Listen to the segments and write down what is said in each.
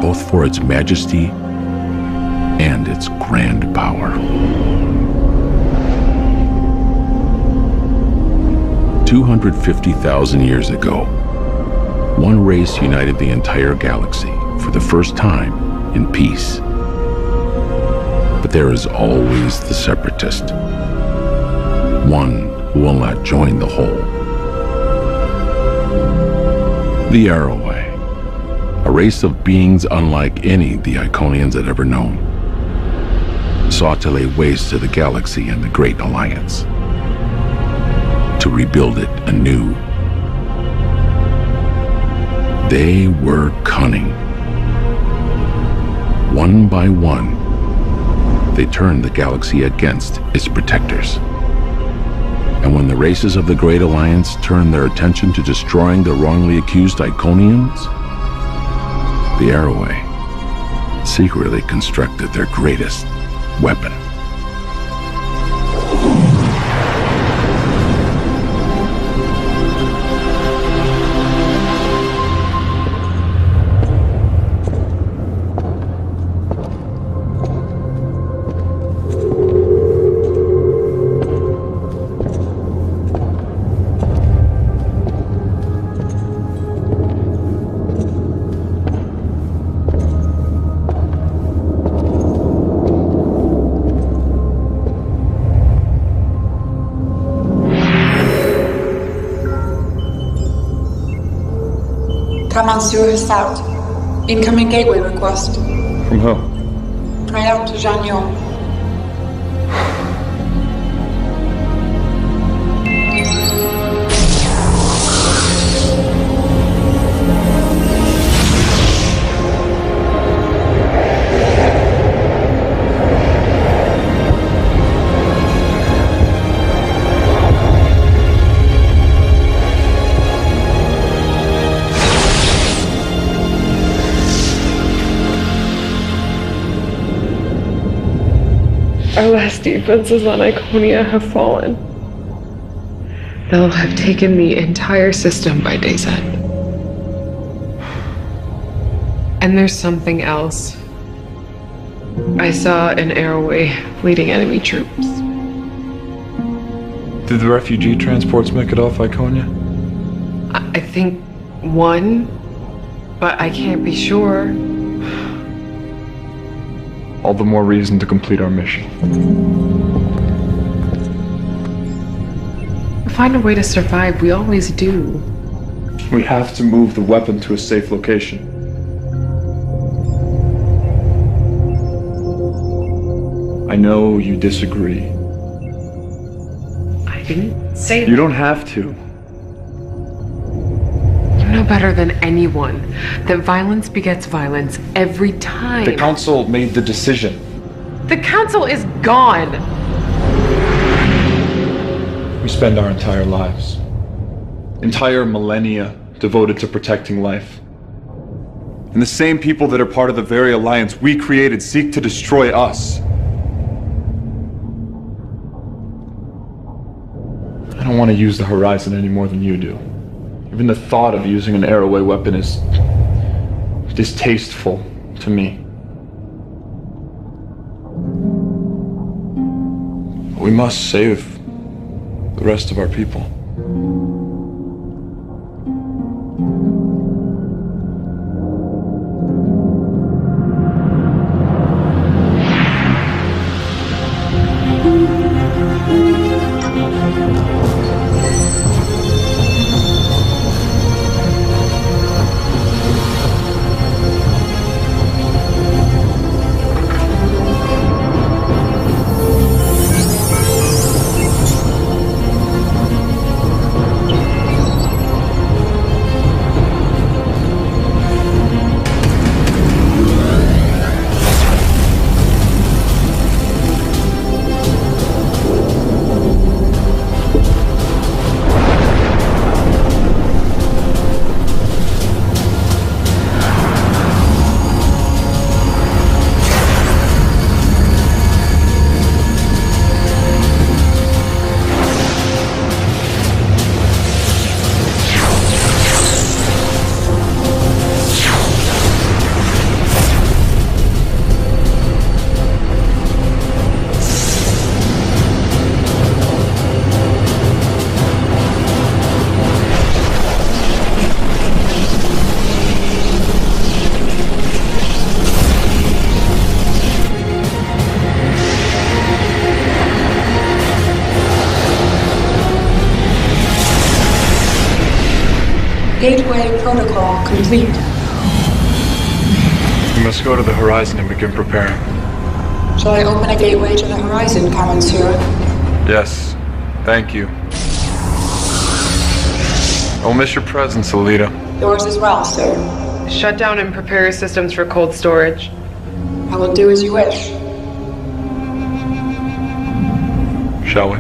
both for its majesty and its grand power. 250,000 years ago, one race united the entire galaxy for the first time in peace. But there is always the separatist, one who will not join the whole. The Arrowway, a race of beings unlike any the Iconians had ever known, sought to lay waste to the galaxy and the Great Alliance, to rebuild it anew. They were cunning. One by one, they turned the galaxy against its protectors. And when the races of the Great Alliance turned their attention to destroying the wrongly accused Iconians, the Arrowway secretly constructed their greatest weapon. Command Sewer has out. Incoming gateway request. From who? Priam to Zhang Yong. Our last defenses on Iconia have fallen. They'll have taken the entire system by day's end. And there's something else. I saw an Arrowway leading enemy troops. Did the refugee transports make it off Iconia? I think one, but I can't be sure. All the more reason to complete our mission. Find a way to survive, we always do. We have to move the weapon to a safe location. I know you disagree. I didn't say that. You don't have to. You know better than anyone that violence begets violence every time. The Council made the decision. The Council is gone! We spend our entire lives, entire millennia, devoted to protecting life. And the same people that are part of the very alliance we created seek to destroy us. I don't want to use the Horizon any more than you do. Even the thought of using an Arrowway weapon is distasteful to me. We must save the rest of our people. now complete. We must go to the horizon and begin preparing. Shall I open a gateway to the horizon, Monsieur? Yes, thank you. I'll miss your presence, Alita. Yours as well, sir. Shut down and prepare your systems for cold storage. I will do as you wish. Shall we?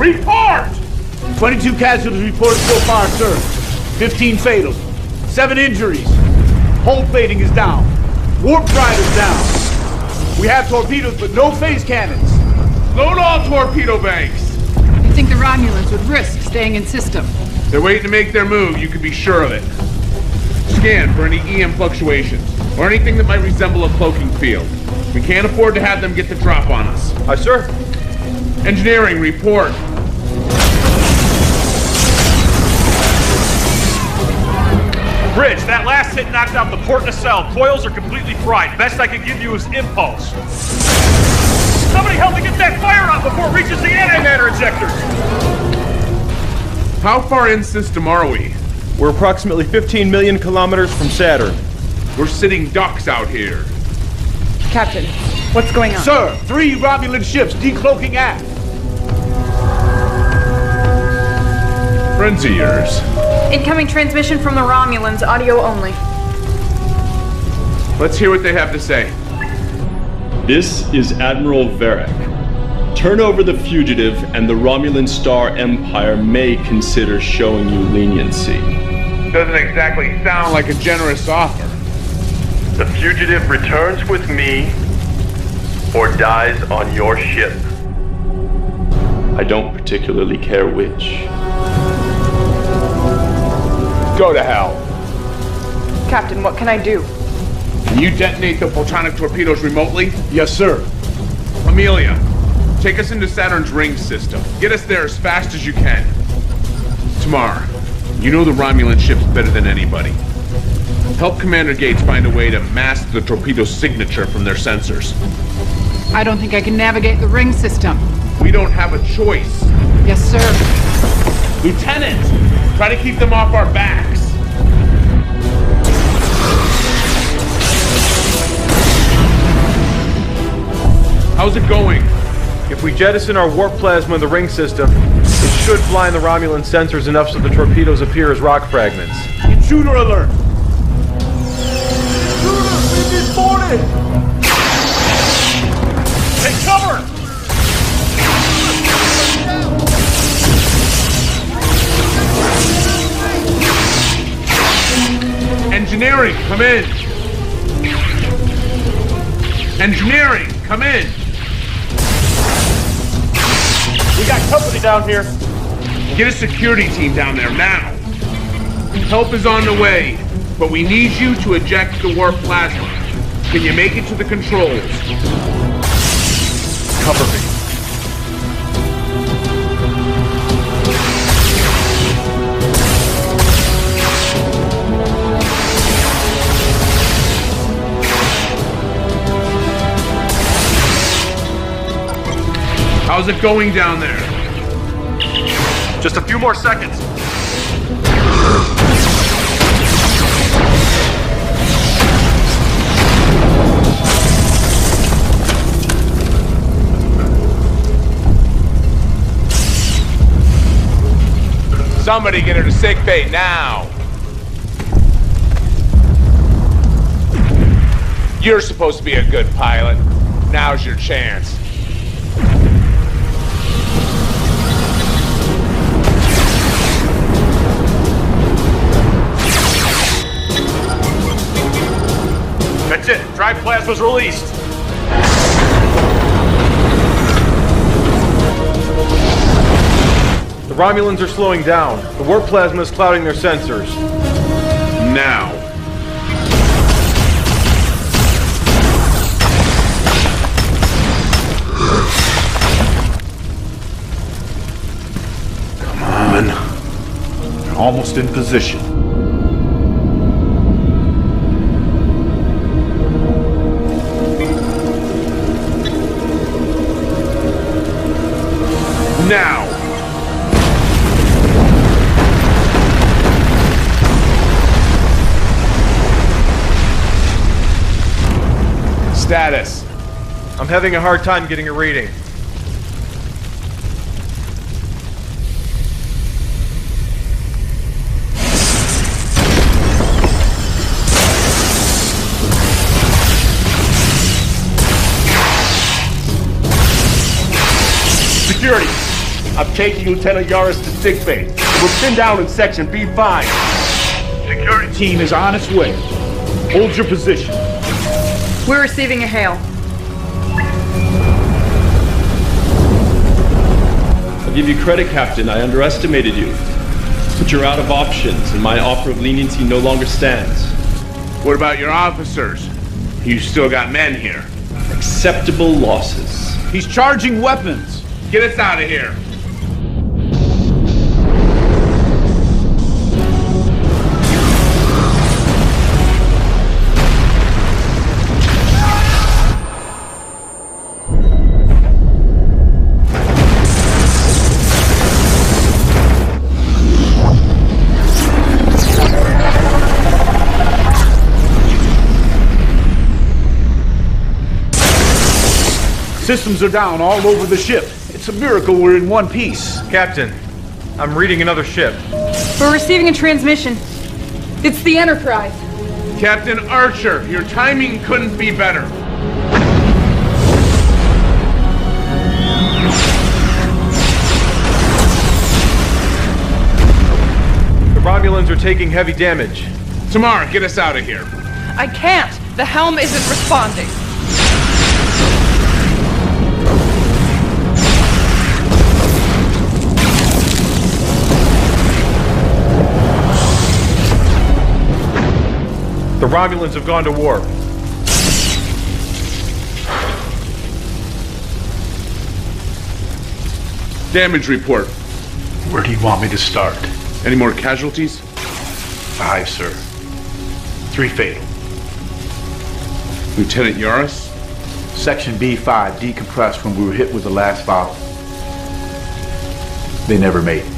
Report! 22 casualties reported so far, sir. 15 fatal. 7 injuries. Hull plating is down. Warp drive is down. We have torpedoes, but no phase cannons. Load all torpedo banks. You think the Romulans would risk staying in system? They're waiting to make their move, you can be sure of it. Scan for any EM fluctuations, or anything that might resemble a cloaking field. We can't afford to have them get the drop on us. Aye, sir. Engineering, report. Bridge, that last hit knocked out the port nacelle. Coils are completely fried. Best I can give you is impulse. Somebody help me get that fire out before it reaches the antimatter injectors! How far in system are we? We're approximately 15 million kilometers from Saturn. We're sitting ducks out here. Captain, what's going on? Sir, 3 Romulan ships decloaking aft. Friends of yours. Incoming transmission from the Romulans, audio only. Let's hear what they have to say. This is Admiral Varric. Turn over the fugitive, and the Romulan Star Empire may consider showing you leniency. Doesn't exactly sound like a generous offer. The fugitive returns with me, or dies on your ship. I don't particularly care which. Go to hell. Captain, what can I do? Can you detonate the photonic torpedoes remotely? Yes, sir. Amelia, take us into Saturn's ring system. Get us there as fast as you can. Tamar, you know the Romulan ships better than anybody. Help Commander Gates find a way to mask the torpedo signature from their sensors. I don't think I can navigate the ring system. We don't have a choice. Yes, sir. Lieutenant, try to keep them off our backs. How's it going? If we jettison our warp plasma in the ring system, it should blind the Romulan sensors enough so the torpedoes appear as rock fragments. Intruder alert! Intruders, we've been boarded! Take cover! Engineering, come in! Engineering, come in! We got company down here. Get a security team down there now. Help is on the way, but we need you to eject the warp plasma. Can you make it to the controls? Cover me. How's it going down there? Just a few more seconds. Somebody get her to sickbay now! You're supposed to be a good pilot. Now's your chance. That's it. Drive plasma's released. The Romulans are slowing down. The warp plasma is clouding their sensors. Now. Come on. They're almost in position. Now! Status. I'm having a hard time getting a reading. Security, I'm taking Lieutenant Yaris to sickbay. We're pinned down in section B5. Security team is on its way. Hold your position. We're receiving a hail. I'll give you credit, Captain. I underestimated you. But you're out of options, and my offer of leniency no longer stands. What about your officers? You still got men here. Acceptable losses. He's charging weapons. Get us out of here. Systems are down all over the ship. It's a miracle we're in one piece. Captain, I'm reading another ship. We're receiving a transmission. It's the Enterprise. Captain Archer, your timing couldn't be better. The Romulans are taking heavy damage. Tamara, get us out of here. I can't. The helm isn't responding. The Romulans have gone to warp. Damage report. Where do you want me to start? Any more casualties? 5, sir. 3 fatal. Lieutenant Yaris? Section B5 decompressed when we were hit with the last valve. They never made it.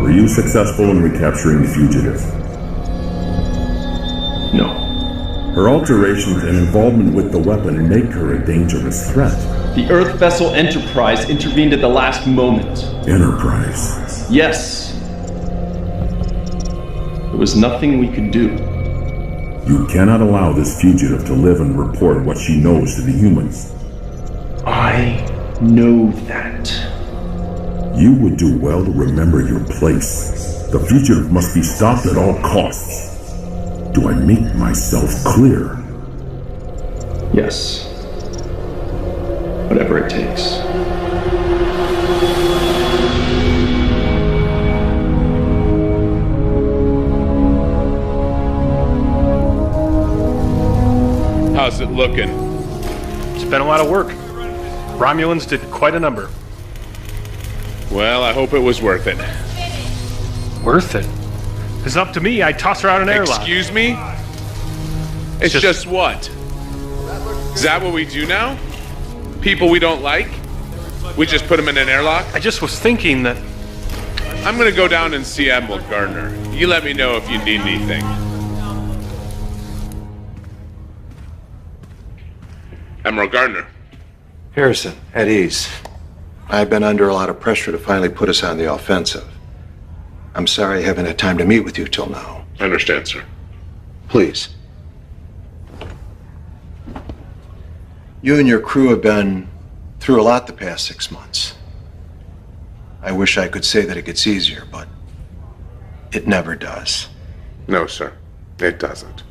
Were you successful in recapturing the fugitive? No. Her alterations and involvement with the weapon make her a dangerous threat. The Earth vessel Enterprise intervened at the last moment. Enterprise? Yes. There was nothing we could do. You cannot allow this fugitive to live and report what she knows to the humans. I know that. You would do well to remember your place. The fugitive must be stopped at all costs. Do I make myself clear? Yes. Whatever it takes. How's it looking? It's been a lot of work. Romulans did quite a number. Well, I hope it was worth it. Worth it? It's up to me. I'd toss her out an airlock. Excuse me? It's just what? Is that what we do now? People we don't like? We just put them in an airlock? I just was thinking that I'm gonna go down and see Admiral Gardner. You let me know if you need anything. Admiral Gardner. Harrison, at ease. I've been under a lot of pressure to finally put us on the offensive. I'm sorry I haven't had time to meet with you till now. I understand, sir. Please. You and your crew have been through a lot the past 6 months. I wish I could say that it gets easier, but it never does. No, sir. It doesn't.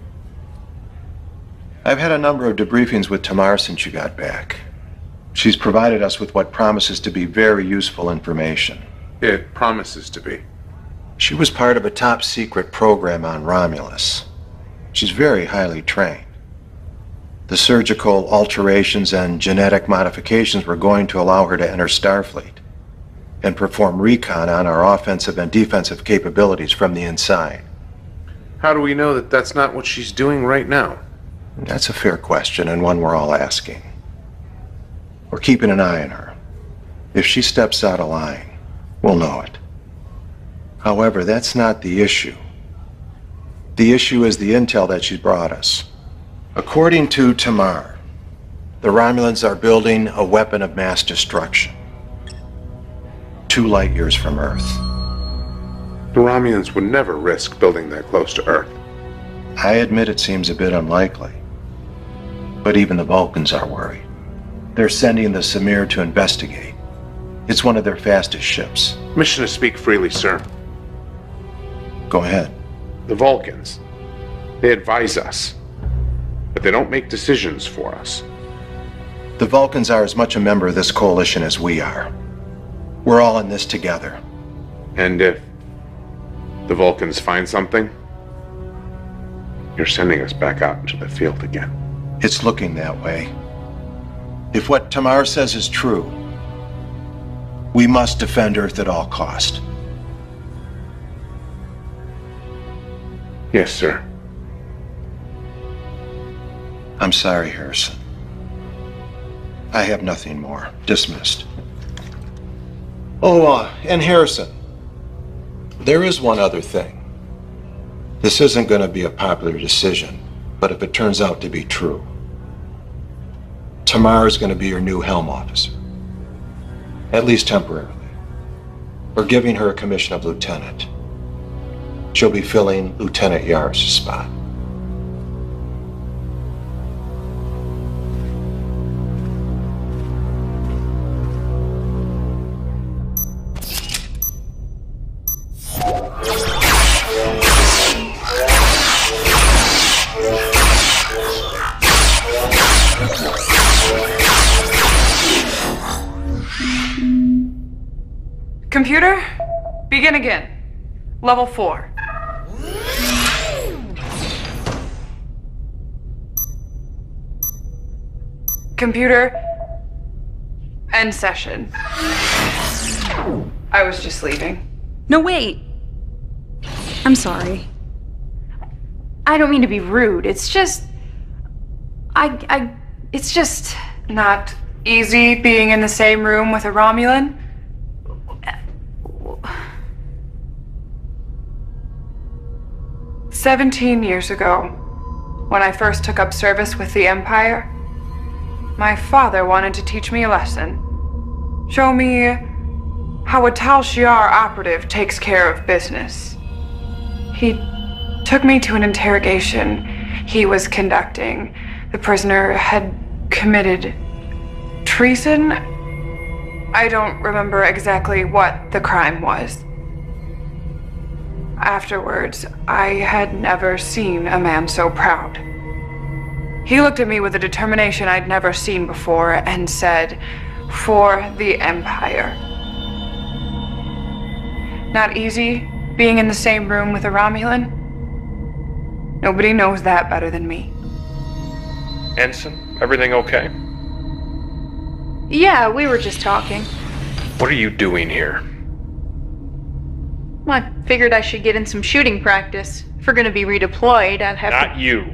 I've had a number of debriefings with Tamar since you got back. She's provided us with what promises to be very useful information. It promises to be. She was part of a top-secret program on Romulus. She's very highly trained. The surgical alterations and genetic modifications were going to allow her to enter Starfleet and perform recon on our offensive and defensive capabilities from the inside. How do we know that that's not what she's doing right now? That's a fair question, and one we're all asking. We're keeping an eye on her. If she steps out of line, we'll know it. However, that's not the issue. The issue is the intel that she's brought us. According to Tamar, the Romulans are building a weapon of mass destruction. 2 light years from Earth. The Romulans would never risk building that close to Earth. I admit it seems a bit unlikely. But even the Vulcans are worried. They're sending the Samir to investigate. It's one of their fastest ships. Mission to speak freely, sir. Go ahead. The Vulcans. They advise us. But they don't make decisions for us. The Vulcans are as much a member of this coalition as we are. We're all in this together. And if the Vulcans find something, you're sending us back out into the field again. It's looking that way. If what Tamar says is true, we must defend Earth at all cost. Yes, sir. I'm sorry, Harrison. I have nothing more. Dismissed. Oh, and Harrison, there is one other thing. This isn't going to be a popular decision, but if it turns out to be true, Tamar is going to be your new helm officer. At least temporarily. We're giving her a commission of lieutenant. She'll be filling Lieutenant Yar's spot. Computer, begin again. Level 4. Computer, end session. I was just leaving. No, wait. I'm sorry. I don't mean to be rude. It's just... It's just... Not easy being in the same room with a Romulan? "17 years ago, when I first took up service with the Empire, my father wanted to teach me a lesson. Show me how a Tal Shiar operative takes care of business. He took me to an interrogation he was conducting. The prisoner had committed treason. I don't remember exactly what the crime was. Afterwards, I had never seen a man so proud. He looked at me with a determination I'd never seen before and said, 'For the Empire.' Not easy being in the same room with a Romulan? Nobody knows that better than me. Ensign, everything okay? Yeah, we were just talking. What are you doing here? Well, I figured I should get in some shooting practice. If we're gonna be redeployed, I'd have Not you.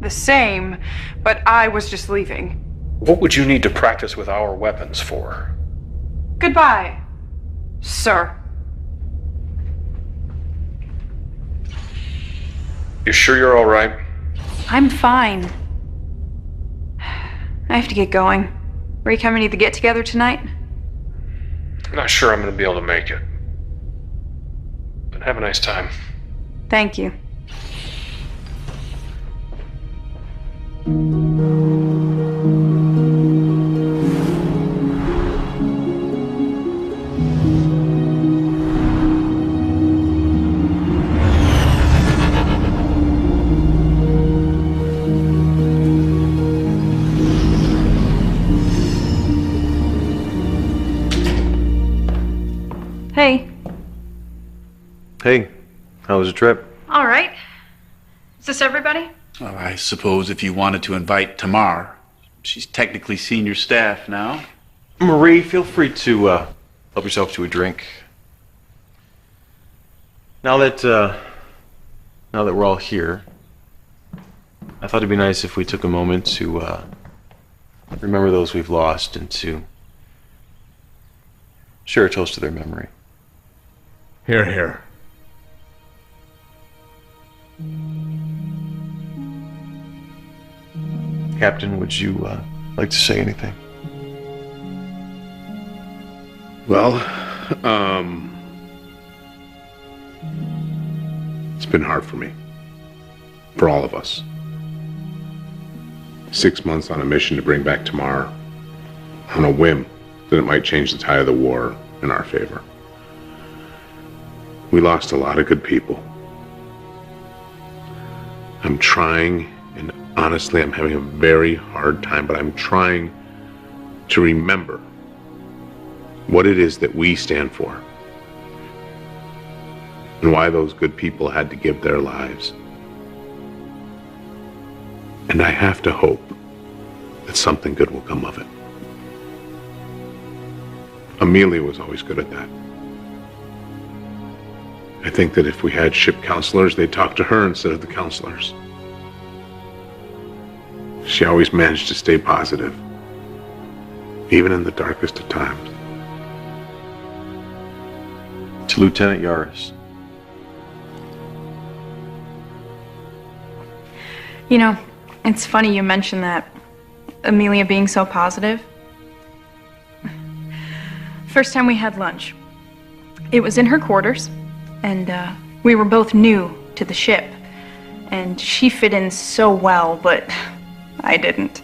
The same, but I was just leaving. What would you need to practice with our weapons for? Goodbye, sir. You sure you're all right? I'm fine. I have to get going. Are you coming to the get-together tonight? I'm not sure I'm going to be able to make it. But have a nice time. Thank you. Hey. Hey, how was the trip? All right. Is this everybody? Well, I suppose if you wanted to invite Tamar, she's technically senior staff now. Marie, feel free to help yourself to a drink. Now that we're all here, I thought it'd be nice if we took a moment to remember those we've lost and to share a toast to their memory. Here, here. Captain, would you like to say anything? Well, it's been hard for me. For all of us. 6 months on a mission to bring back Tamar on a whim that it might change the tide of the war in our favor. We lost a lot of good people. I'm trying, and honestly, I'm having a very hard time, but I'm trying to remember what it is that we stand for and why those good people had to give their lives. And I have to hope that something good will come of it. Amelia was always good at that. I think that if we had ship counselors, they'd talk to her instead of the counselors. She always managed to stay positive, even in the darkest of times. To Lieutenant Yaris. You know, it's funny you mentioned that. Amelia being so positive. First time we had lunch, it was in her quarters, and we were both new to the ship. And she fit in so well, but I didn't.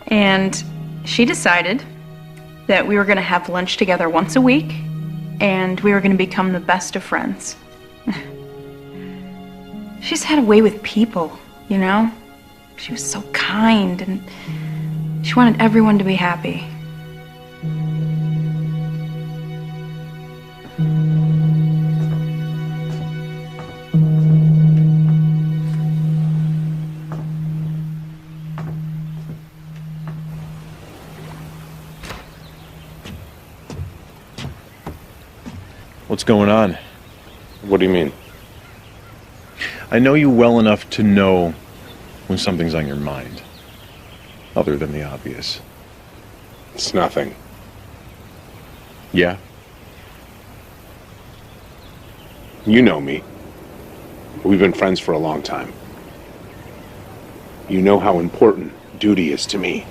And she decided that we were going to have lunch together once a week, and we were going to become the best of friends. She's had a way with people, you know? She was so kind, and she wanted everyone to be happy. What's going on? What do you mean? I know you well enough to know when something's on your mind, other than the obvious. It's nothing. Yeah? You know me. We've been friends for a long time. You know how important duty is to me.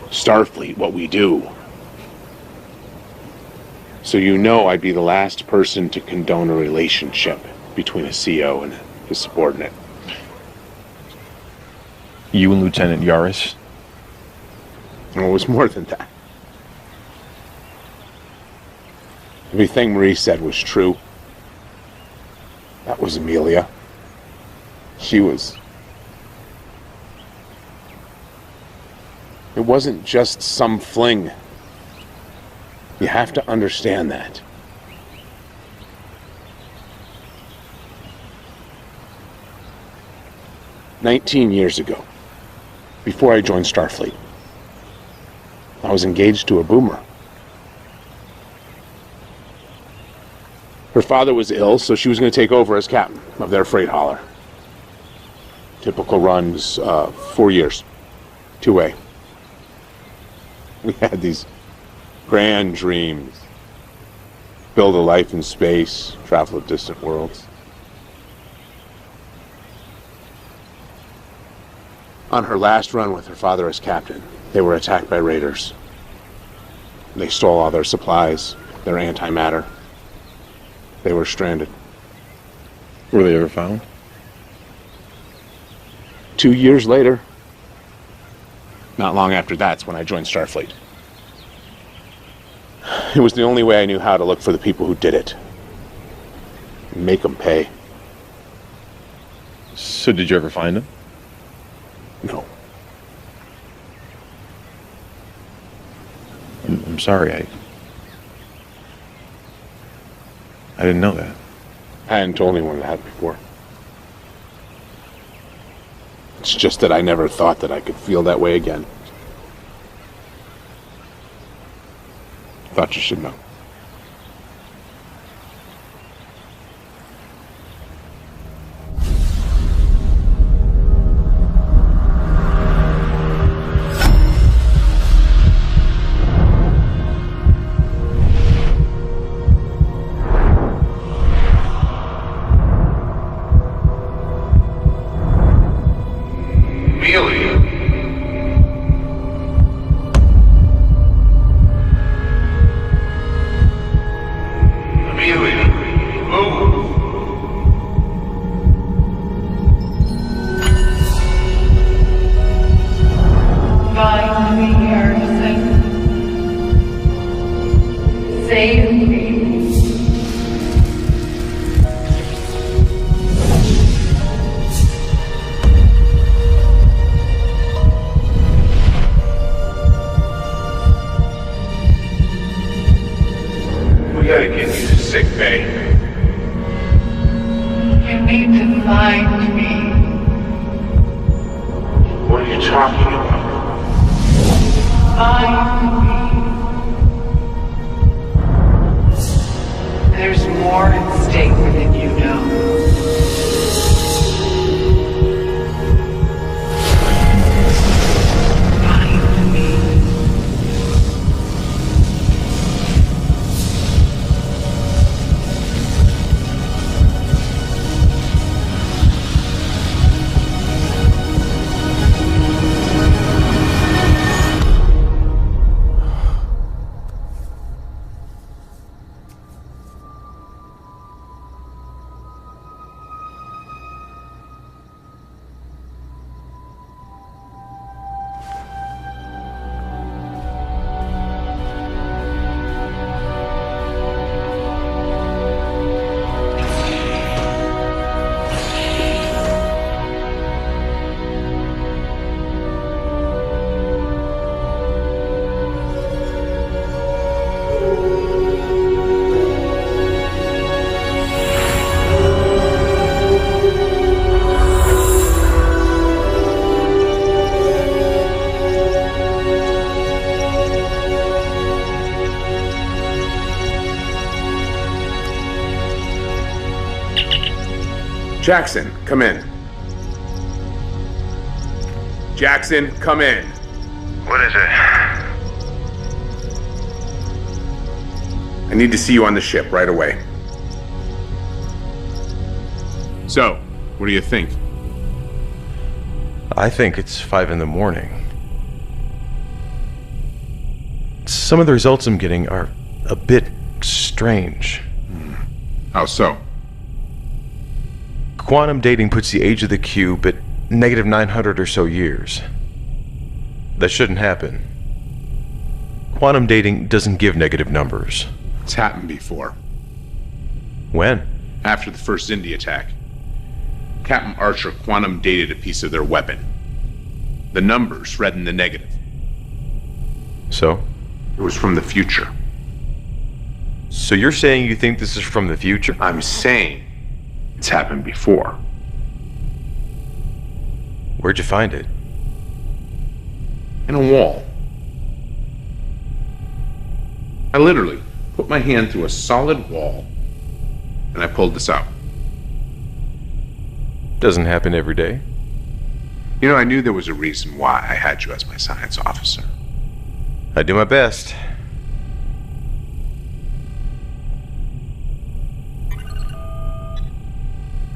Starfleet, what we do. So you know I'd be the last person to condone a relationship between a CO and his subordinate. You and Lieutenant Yaris? Well, it was more than that. Everything Marie said was true. That was Amelia. She was... It wasn't just some fling. You have to understand that. "19 years ago, before I joined Starfleet, I was engaged to a boomer. Her father was ill, so she was going to take over as captain of their freight hauler. Typical runs, 4 years, 2A. We had these grand dreams. Build a life in space, travel to distant worlds. On her last run with her father as captain, they were attacked by raiders. They stole all their supplies, their antimatter. They were stranded. Were they ever found? 2 years later. Not long after that's when I joined Starfleet. It was the only way I knew how to look for the people who did it. Make them pay. So did you ever find them? No. I'm sorry, I didn't know that. I hadn't told anyone that before. It's just that I never thought that I could feel that way again. Thought you should know. Jackson, come in. Jackson, come in. What is it? I need to see you on the ship right away. So, what do you think? I think it's 5 in the morning. Some of the results I'm getting are a bit strange. How so? Quantum dating puts the age of the cube at negative 900 or so years. That shouldn't happen. Quantum dating doesn't give negative numbers. It's happened before. When? After the first Xindi attack. Captain Archer quantum dated a piece of their weapon. The numbers read in the negative. So? It was from the future. So you're saying you think this is from the future? I'm saying it's happened before. Where'd you find it? In a wall. I literally put my hand through a solid wall and I pulled this out. Doesn't happen every day. You know, I knew there was a reason why I had you as my science officer. I do my best.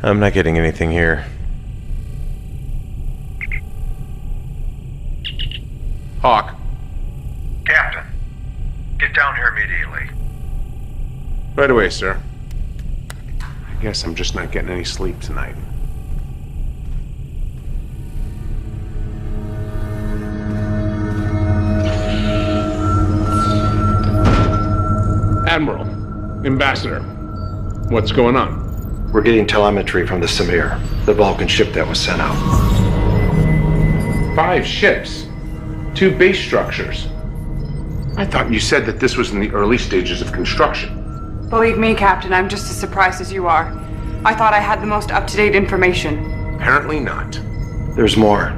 I'm not getting anything here. Hawk. Captain, get down here immediately. Right away, sir. I guess I'm just not getting any sleep tonight. Admiral, Ambassador, what's going on? We're getting telemetry from the Samir, the Vulcan ship that was sent out. 5 ships. 2 base structures. I thought you said that this was in the early stages of construction. Believe me, Captain, I'm just as surprised as you are. I thought I had the most up-to-date information. Apparently not. There's more.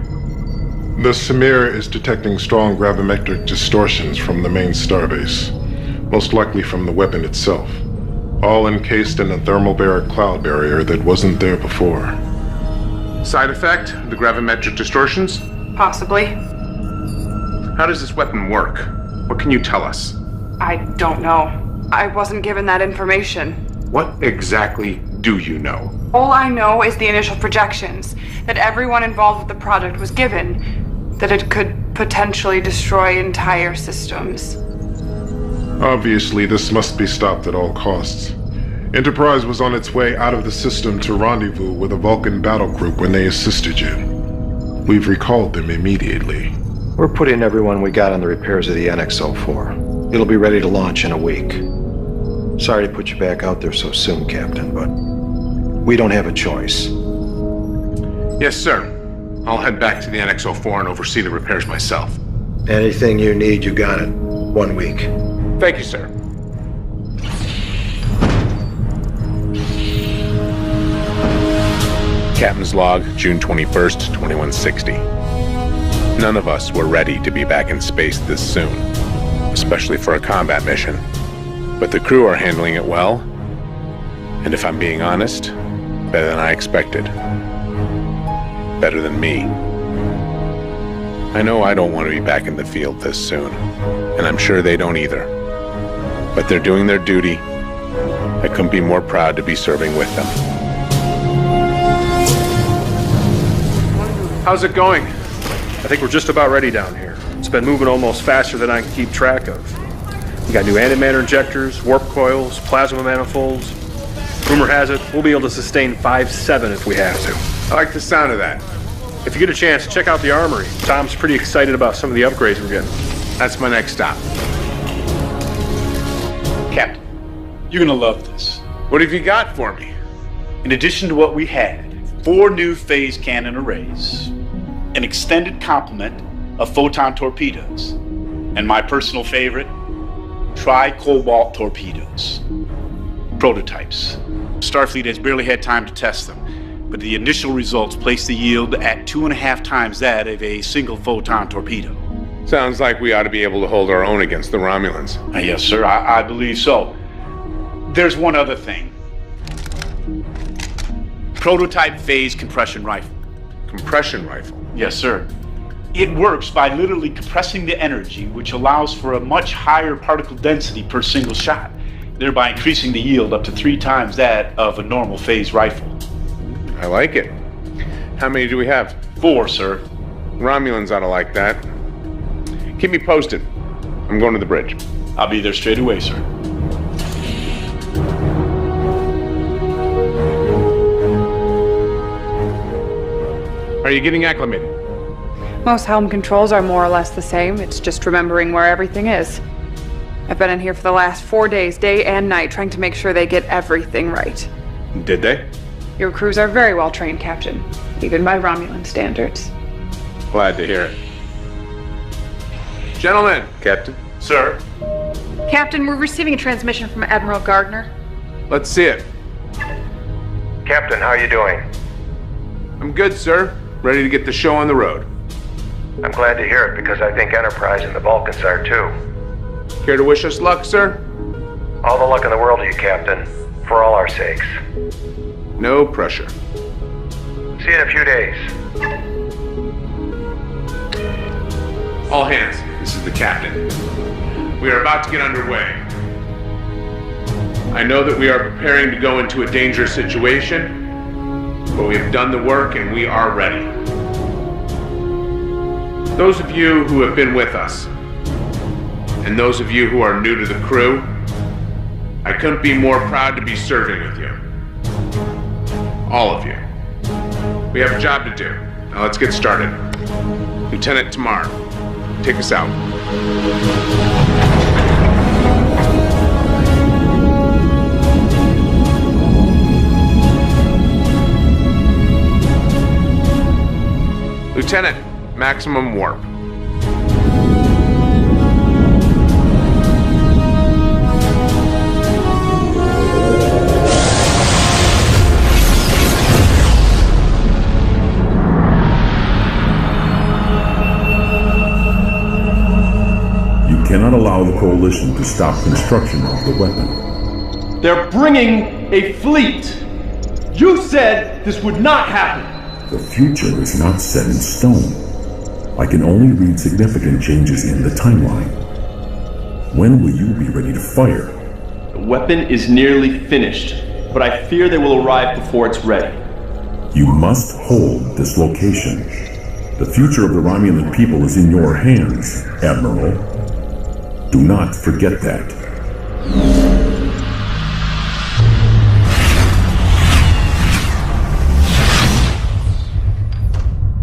The Samir is detecting strong gravimetric distortions from the main starbase, most likely from the weapon itself, all encased in a thermal-baric cloud barrier that wasn't there before. Side effect? The gravimetric distortions? Possibly. How does this weapon work? What can you tell us? I don't know. I wasn't given that information. What exactly do you know? All I know is the initial projections that everyone involved with the project was given, that it could potentially destroy entire systems. Obviously, this must be stopped at all costs. Enterprise was on its way out of the system to rendezvous with a Vulcan battle group when they assisted you. We've recalled them immediately. We're putting everyone we got on the repairs of the NX-04. It'll be ready to launch in a week. Sorry to put you back out there so soon, Captain, but we don't have a choice. Yes, sir. I'll head back to the NX-04 and oversee the repairs myself. Anything you need, you got it. 1 week. Thank you, sir. Captain's log, June 21st, 2160. None of us were ready to be back in space this soon, especially for a combat mission. But the crew are handling it well, and if I'm being honest, better than I expected. Better than me. I know I don't want to be back in the field this soon, and I'm sure they don't either. But they're doing their duty. I couldn't be more proud to be serving with them. How's it going? I think we're just about ready down here. It's been moving almost faster than I can keep track of. We got new antimatter injectors, warp coils, plasma manifolds. Rumor has it, we'll be able to sustain 5-7 if we have to. I like the sound of that. If you get a chance, check out the armory. Tom's pretty excited about some of the upgrades we're getting. That's my next stop. Captain, you're gonna love this. What have you got for me? In addition to what we had, 4 new phase cannon arrays, an extended complement of photon torpedoes, and my personal favorite, tri-cobalt torpedoes. Prototypes. Starfleet has barely had time to test them, but the initial results place the yield at 2.5 times that of a single photon torpedo. Sounds like we ought to be able to hold our own against the Romulans. Yes, sir, I believe so. There's one other thing. Prototype phase compression rifle. Compression rifle? Yes, sir. It works by literally compressing the energy, which allows for a much higher particle density per single shot, thereby increasing the yield up to 3 times that of a normal phase rifle. I like it. How many do we have? 4, sir. Romulans ought to like that. Keep me posted. I'm going to the bridge. I'll be there straight away, sir. Are you getting acclimated? Most helm controls are more or less the same. It's just remembering where everything is. I've been in here for the last 4 days, day and night, trying to make sure they get everything right. Did they? Your crews are very well trained, Captain, even by Romulan standards. Glad to hear it. Gentlemen. Captain? Sir? Captain, we're receiving a transmission from Admiral Gardner. Let's see it. Captain, how are you doing? I'm good, sir. Ready to get the show on the road. I'm glad to hear it because I think Enterprise and the Vulcans are too. Care to wish us luck, sir? All the luck in the world to you, Captain. For all our sakes. No pressure. See you in a few days. All hands, this is the captain. We are about to get underway. I know that we are preparing to go into a dangerous situation, but we have done the work and we are ready. Those of you who have been with us, and those of you who are new to the crew, I couldn't be more proud to be serving with you. All of you. We have a job to do. Now let's get started. Lieutenant Tamar, take us out. Lieutenant, maximum warp. You cannot allow the Coalition to stop construction of the weapon. They're bringing a fleet. You said this would not happen. The future is not set in stone. I can only read significant changes in the timeline. When will you be ready to fire? The weapon is nearly finished, but I fear they will arrive before it's ready. You must hold this location. The future of the Romulan people is in your hands, Admiral. Do not forget that.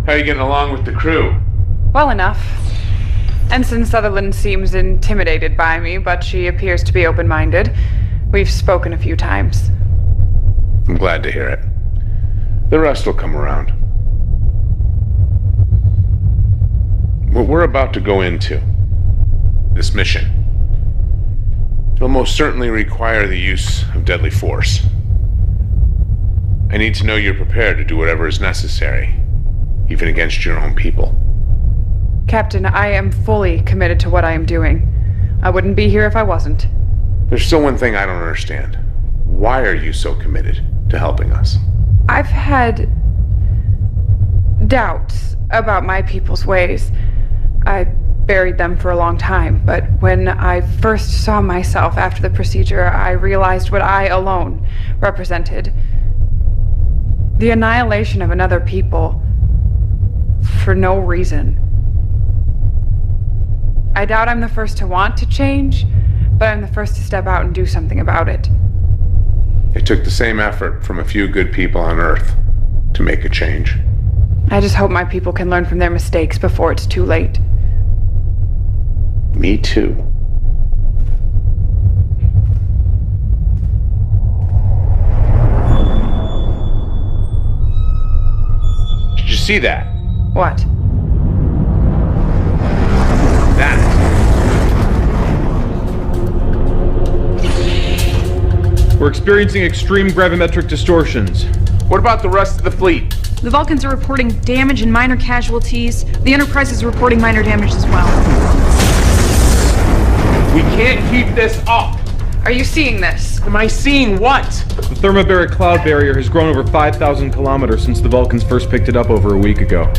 How are you getting along with the crew? Well enough. Ensign Sutherland seems intimidated by me, but she appears to be open-minded. We've spoken a few times. I'm glad to hear it. The rest will come around. What we're about to go into, this mission, it'll most certainly require the use of deadly force. I need to know you're prepared to do whatever is necessary, even against your own people. Captain, I am fully committed to what I am doing. I wouldn't be here if I wasn't. There's still one thing I don't understand. Why are you so committed to helping us? I've had doubts about my people's ways. I buried them for a long time, but when I first saw myself after the procedure, I realized what I alone represented. The annihilation of another people for no reason. I doubt I'm the first to want to change, but I'm the first to step out and do something about it. It took the same effort from a few good people on Earth to make a change. I just hope my people can learn from their mistakes before it's too late. Me too. Did you see that? What? That. We're experiencing extreme gravimetric distortions. What about the rest of the fleet? The Vulcans are reporting damage and minor casualties. The Enterprise is reporting minor damage as well. We can't keep this up. Are you seeing this? Am I seeing what? The thermobaric cloud barrier has grown over 5,000 kilometers since the Vulcans first picked it up over a week ago.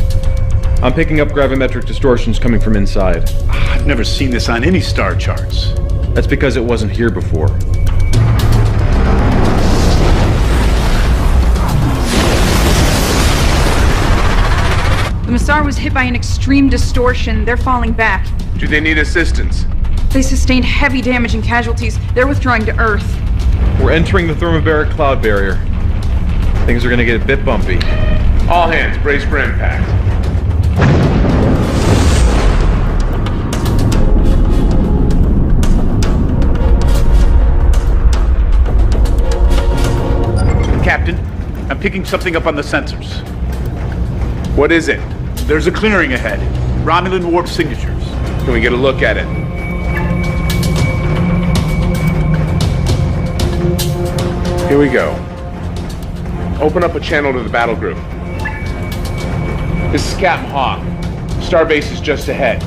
I'm picking up gravimetric distortions coming from inside. I've never seen this on any star charts. That's because it wasn't here before. The Massar was hit by an extreme distortion. They're falling back. Do they need assistance? They sustained heavy damage and casualties. They're withdrawing to Earth. We're entering the thermobaric cloud barrier. Things are gonna get a bit bumpy. All hands, brace for impact. Captain, I'm picking something up on the sensors. What is it? There's a clearing ahead. Romulan warp signatures. Can we get a look at it? Here we go. Open up a channel to the battle group. This is Captain Hawk. Starbase is just ahead.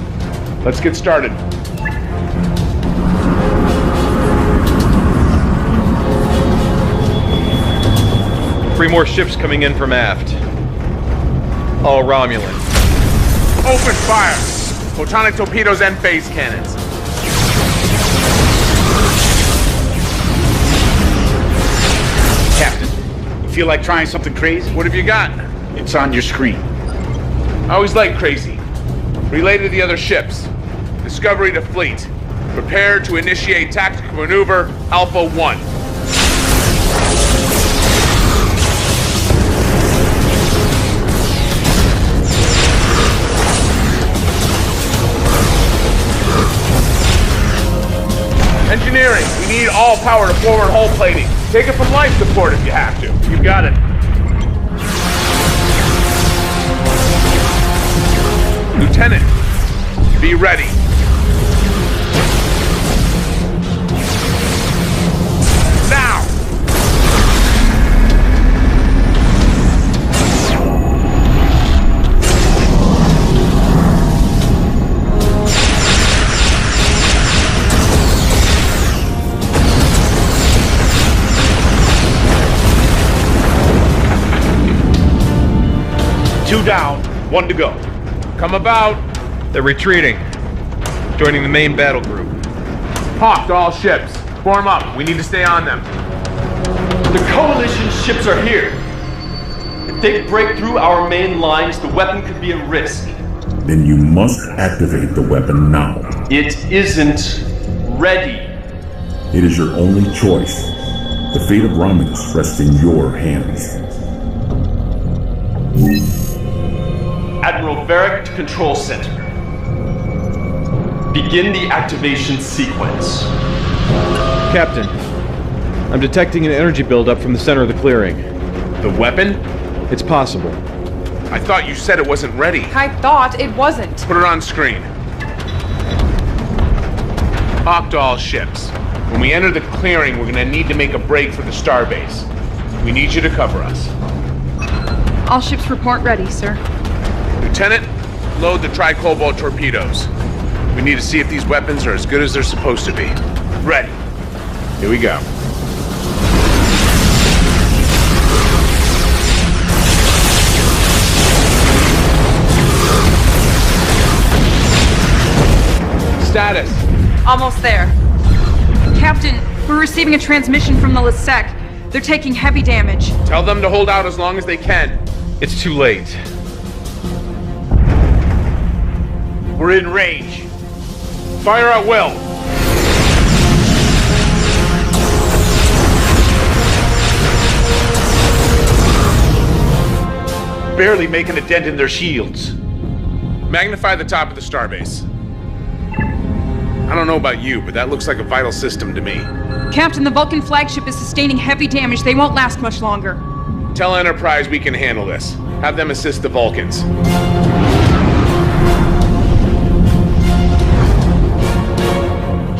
Let's get started. Three more ships coming in from aft. All Romulan. Open fire! Photonic torpedoes and phase cannons. Captain, you feel like trying something crazy? What have you got? It's on your screen. I always like crazy. Relay to the other ships. Discovery to fleet. Prepare to initiate tactical maneuver Alpha 1. Engineering, we need all power to forward hull plating. Take it from life support if you have to. You got it. Lieutenant, be ready. Now! Two down, one to go. Come about. They're retreating. Joining the main battle group. Hawk to all ships. Form up. We need to stay on them. The Coalition ships are here. If they break through our main lines, the weapon could be at risk. Then you must activate the weapon now. It isn't ready. It is your only choice. The fate of Romulus rests in your hands. Admiral Varric to Control Center. Begin the activation sequence. Captain, I'm detecting an energy buildup from the center of the clearing. The weapon? It's possible. I thought you said it wasn't ready. I thought it wasn't. Put it on screen. Hawk to all ships. When we enter the clearing, we're gonna need to make a break for the starbase. We need you to cover us. All ships report ready, sir. Lieutenant, load the Tricobalt torpedoes. We need to see if these weapons are as good as they're supposed to be. Ready. Here we go. Status. Almost there. Captain, we're receiving a transmission from the Lisek. They're taking heavy damage. Tell them to hold out as long as they can. It's too late. We're in range. Fire at will. Barely making a dent in their shields. Magnify the top of the starbase. I don't know about you, but that looks like a vital system to me. Captain, the Vulcan flagship is sustaining heavy damage. They won't last much longer. Tell Enterprise we can handle this. Have them assist the Vulcans.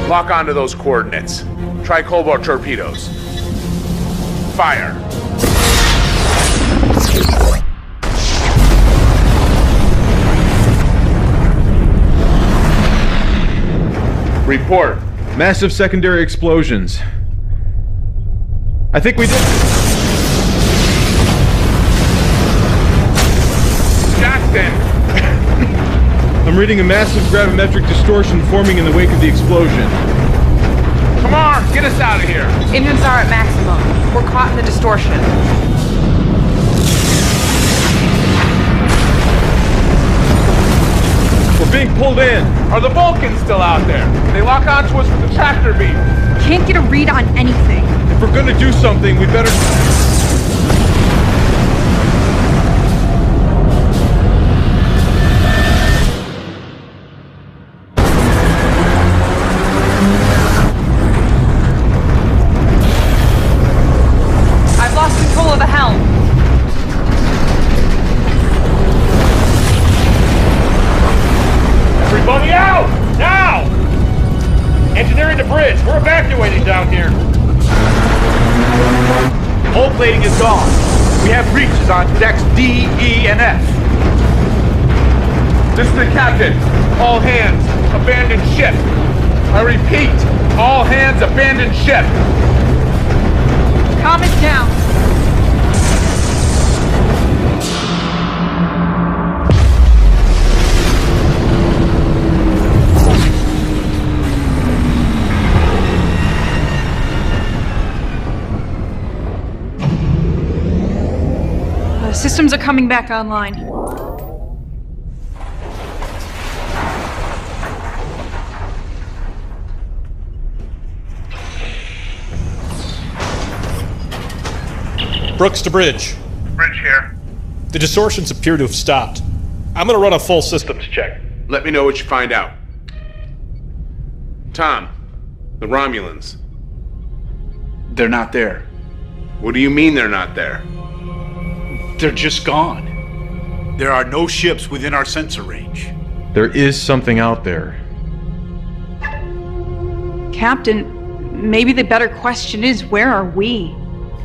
Lock onto those coordinates. Tricobalt torpedoes. Fire. Report. Massive secondary explosions. I think we did. Jackson! I'm reading a massive gravimetric distortion forming in the wake of the explosion. Come on, get us out of here. Engines are at maximum. We're caught in the distortion. We're being pulled in. Are the Vulcans still out there? They lock onto us with the tractor beam. Can't get a read on anything. If we're gonna do something, we better... I've lost control of the helm. Everybody out! Now! Engineering the bridge. We're evacuating down here. Hull plating is gone. We have breaches on decks D, E, and F. This is the captain. All hands, abandon ship. I repeat, all hands, abandon ship. Calm it down. The systems are coming back online. Brooks to bridge. Bridge here. The distortions appear to have stopped. I'm gonna run a full systems check. Let me know what you find out. Tom, the Romulans. They're not there. What do you mean they're not there? They're just gone. There are no ships within our sensor range. There is something out there. Captain, maybe the better question is, where are we?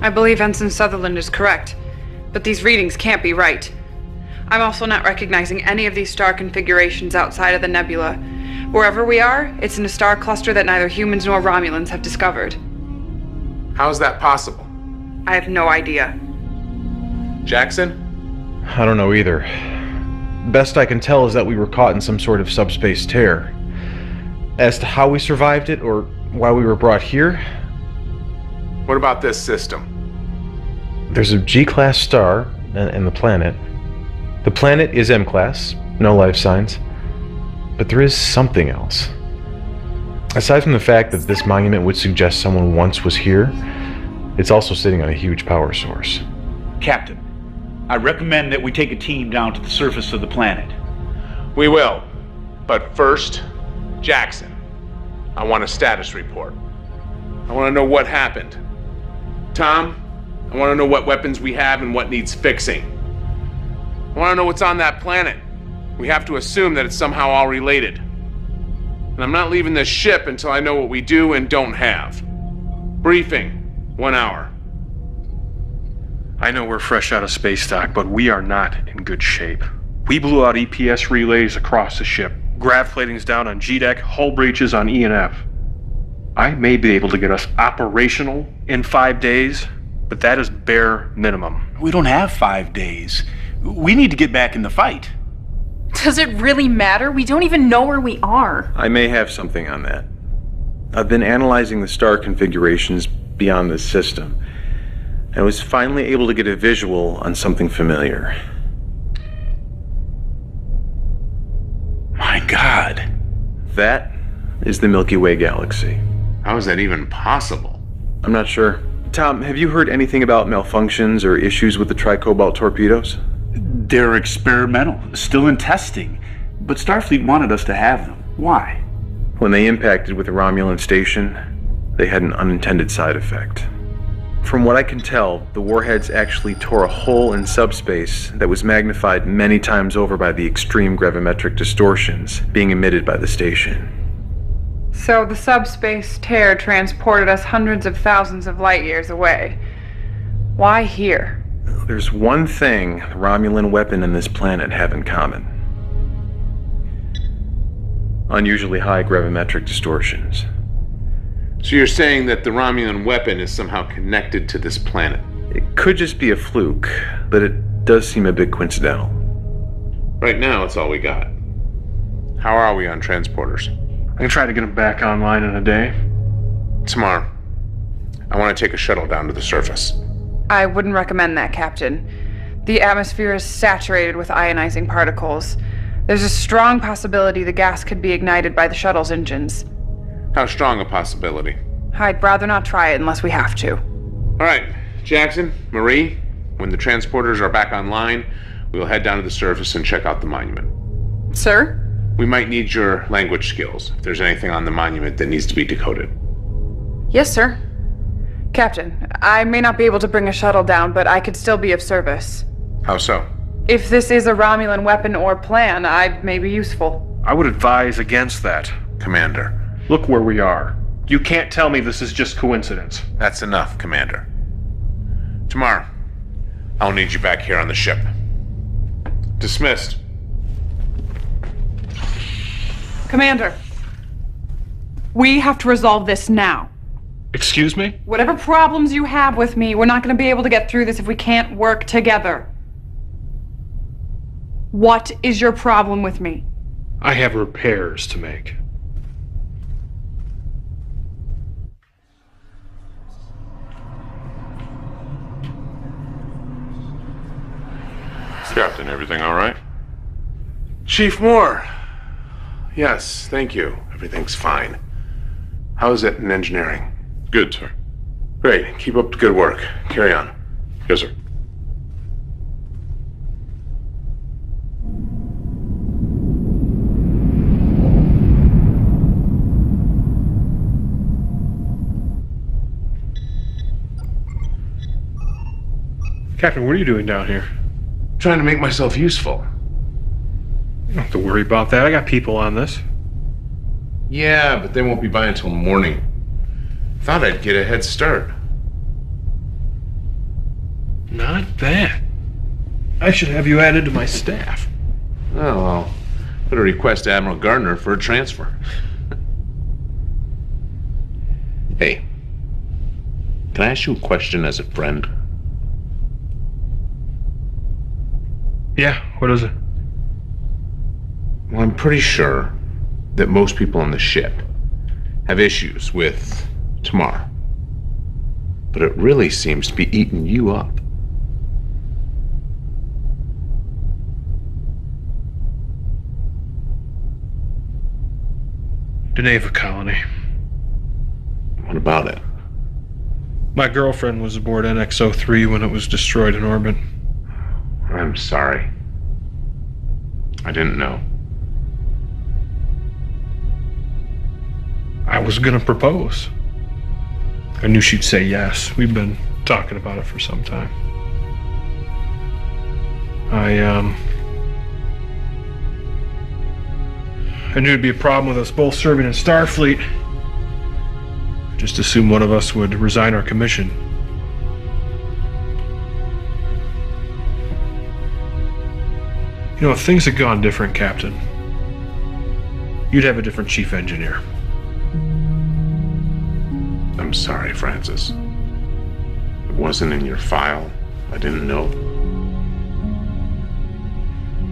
I believe Ensign Sutherland is correct, but these readings can't be right. I'm also not recognizing any of these star configurations outside of the nebula. Wherever we are, it's in a star cluster that neither humans nor Romulans have discovered. How is that possible? I have no idea. Jackson? I don't know either. Best I can tell is that we were caught in some sort of subspace tear. As to how we survived it, or why we were brought here... What about this system? There's a G-class star, and the planet. The planet is M-class, no life signs. But there is something else. Aside from the fact that this monument would suggest someone once was here, it's also sitting on a huge power source. Captain, I recommend that we take a team down to the surface of the planet. We will. But first, Jackson, I want a status report. I want to know what happened. Tom, I want to know what weapons we have and what needs fixing. I want to know what's on that planet. We have to assume that it's somehow all related. And I'm not leaving this ship until I know what we do and don't have. Briefing, 1 hour. I know we're fresh out of space dock, but we are not in good shape. We blew out EPS relays across the ship. Grav plating's down on G-deck, hull breaches on E and F. I may be able to get us operational in 5 days, but that is bare minimum. We don't have 5 days. We need to get back in the fight. Does it really matter? We don't even know where we are. I may have something on that. I've been analyzing the star configurations beyond this system, and was finally able to get a visual on something familiar. My God. That is the Milky Way galaxy. How is that even possible? I'm not sure. Tom, have you heard anything about malfunctions or issues with the tricobalt torpedoes? They're experimental, still in testing, but Starfleet wanted us to have them. Why? When they impacted with the Romulan station, they had an unintended side effect. From what I can tell, the warheads actually tore a hole in subspace that was magnified many times over by the extreme gravimetric distortions being emitted by the station. So the subspace tear transported us hundreds of thousands of light years away. Why here? There's one thing the Romulan weapon and this planet have in common. Unusually high gravimetric distortions. So you're saying that the Romulan weapon is somehow connected to this planet? It could just be a fluke, but it does seem a bit coincidental. Right now, it's all we got. How are we on transporters? I can try to get them back online in a day. Tomorrow, I want to take a shuttle down to the surface. I wouldn't recommend that, Captain. The atmosphere is saturated with ionizing particles. There's a strong possibility the gas could be ignited by the shuttle's engines. How strong a possibility? I'd rather not try it unless we have to. All right, Jackson, Marie, when the transporters are back online, we'll head down to the surface and check out the monument. Sir? We might need your language skills, if there's anything on the monument that needs to be decoded. Yes, sir. Captain, I may not be able to bring a shuttle down, but I could still be of service. How so? If this is a Romulan weapon or plan, I may be useful. I would advise against that. Commander. Look where we are. You can't tell me this is just coincidence. That's enough, Commander. Tomorrow, I'll need you back here on the ship. Dismissed. Commander, we have to resolve this now. Excuse me? Whatever problems you have with me, we're not going to be able to get through this if we can't work together. What is your problem with me? I have repairs to make. Captain, everything all right? Chief Moore. Yes, thank you. Everything's fine. How's it in engineering? Good, sir. Great. Keep up the good work. Carry on. Yes, sir. Captain, what are you doing down here? Trying to make myself useful. You don't have to worry about that. I got people on this. Yeah, but they won't be by until morning. Thought I'd get a head start. Not bad. I should have you added to my staff. Oh, well, better request Admiral Gardner for a transfer. Hey, can I ask you a question as a friend? Yeah, what is it? Well, I'm pretty sure that most people on the ship have issues with Tamar. But it really seems to be eating you up. Deneva Colony. What about it? My girlfriend was aboard NX-03 when it was destroyed in orbit. I'm sorry. I didn't know. I was gonna propose. I knew she'd say yes. We've been talking about it for some time. I knew it'd be a problem with us both serving in Starfleet. I just assumed one of us would resign our commission. You know, if things had gone different, Captain, you'd have a different chief engineer. I'm sorry, Francis. It wasn't in your file. I didn't know.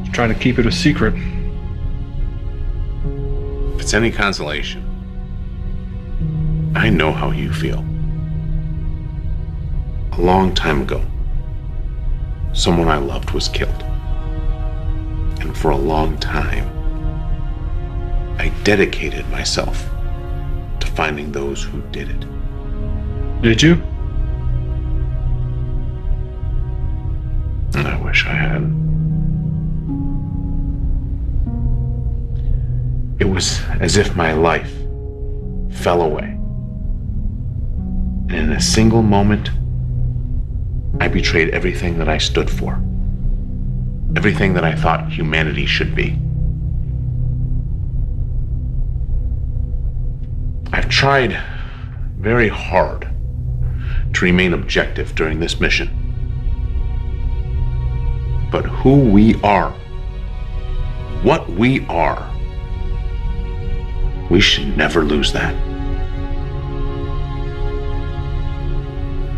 Just trying to keep it a secret. If it's any consolation, I know how you feel. A long time ago, someone I loved was killed. And for a long time, I dedicated myself to finding those who did it. Did you? I wish I had. It was as if my life fell away. And in a single moment, I betrayed everything that I stood for. Everything that I thought humanity should be. I've tried very hard to remain objective during this mission. But who we are, what we are, we should never lose that.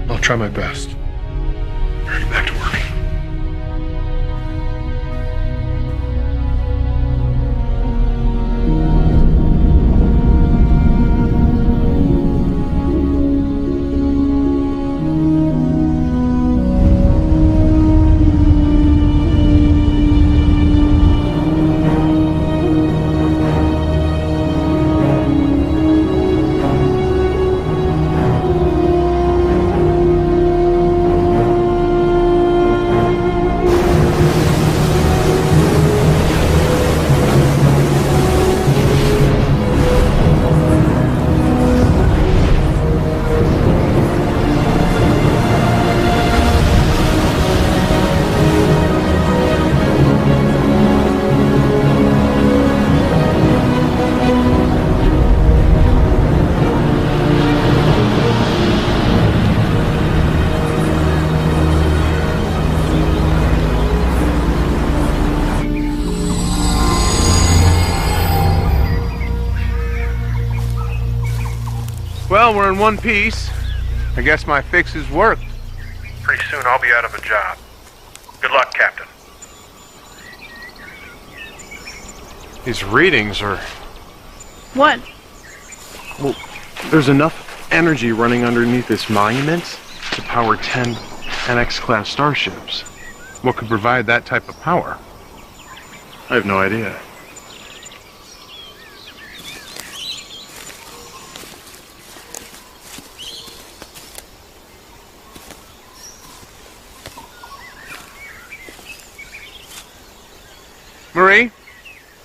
I'll try my best. Get back to work. Well, we're in one piece. I guess my fix has worked. Pretty soon I'll be out of a job. Good luck, Captain. These readings are... What? Well, there's enough energy running underneath this monument to power 10 NX-class starships. What could provide that type of power? I have no idea. Discovery,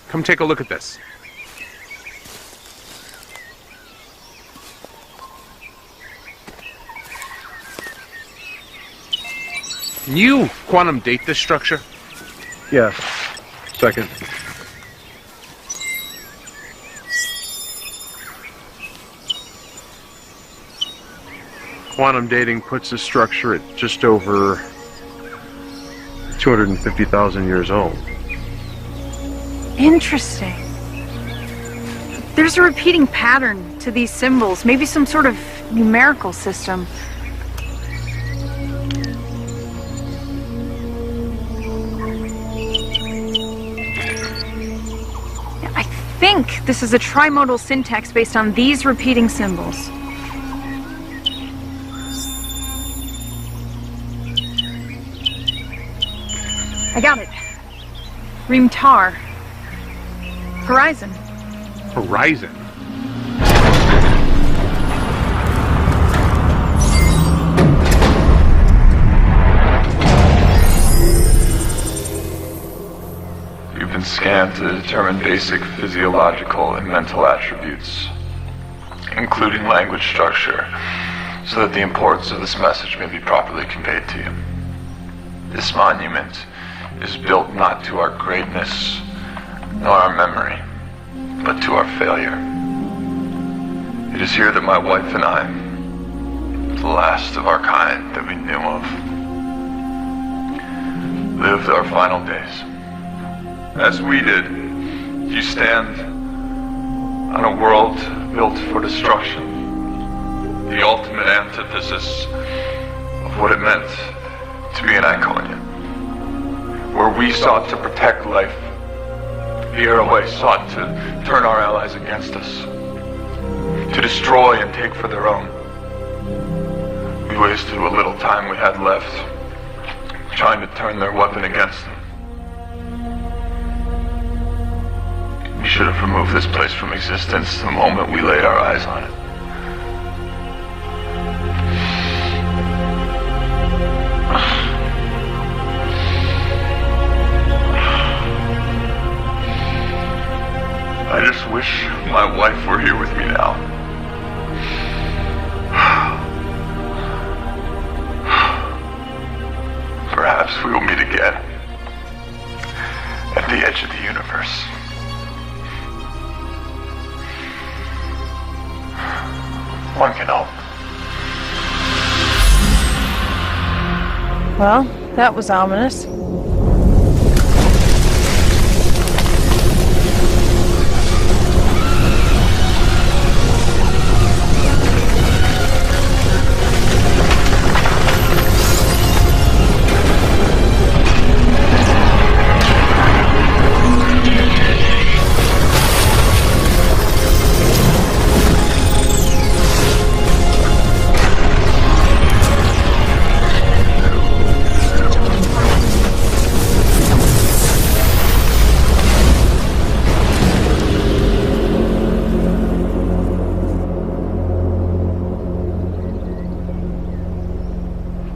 come take a look at this. Can you quantum date this structure? Yes. Second. Quantum dating puts the structure at just over 250,000 years old. Interesting. There's a repeating pattern to these symbols, maybe some sort of numerical system. I think this is a trimodal syntax based on these repeating symbols. I got it. Rimtar. Horizon. Horizon? You've been scanned to determine basic physiological and mental attributes, including language structure, so that the importance of this message may be properly conveyed to you. This monument is built not to our greatness, nor our memory, but to our failure. It is here that my wife and I, the last of our kind that we knew of, lived our final days. As we did, you stand on a world built for destruction, the ultimate antithesis of what it meant to be an Iconian. Where we sought to protect life, the Iroquois sought to turn our allies against us, to destroy and take for their own. We wasted what little time we had left, trying to turn their weapon against them. We should have removed this place from existence the moment we laid our eyes on it. I just wish my wife were here with me now. Perhaps we will meet again at the edge of the universe. One can hope. Well, that was ominous.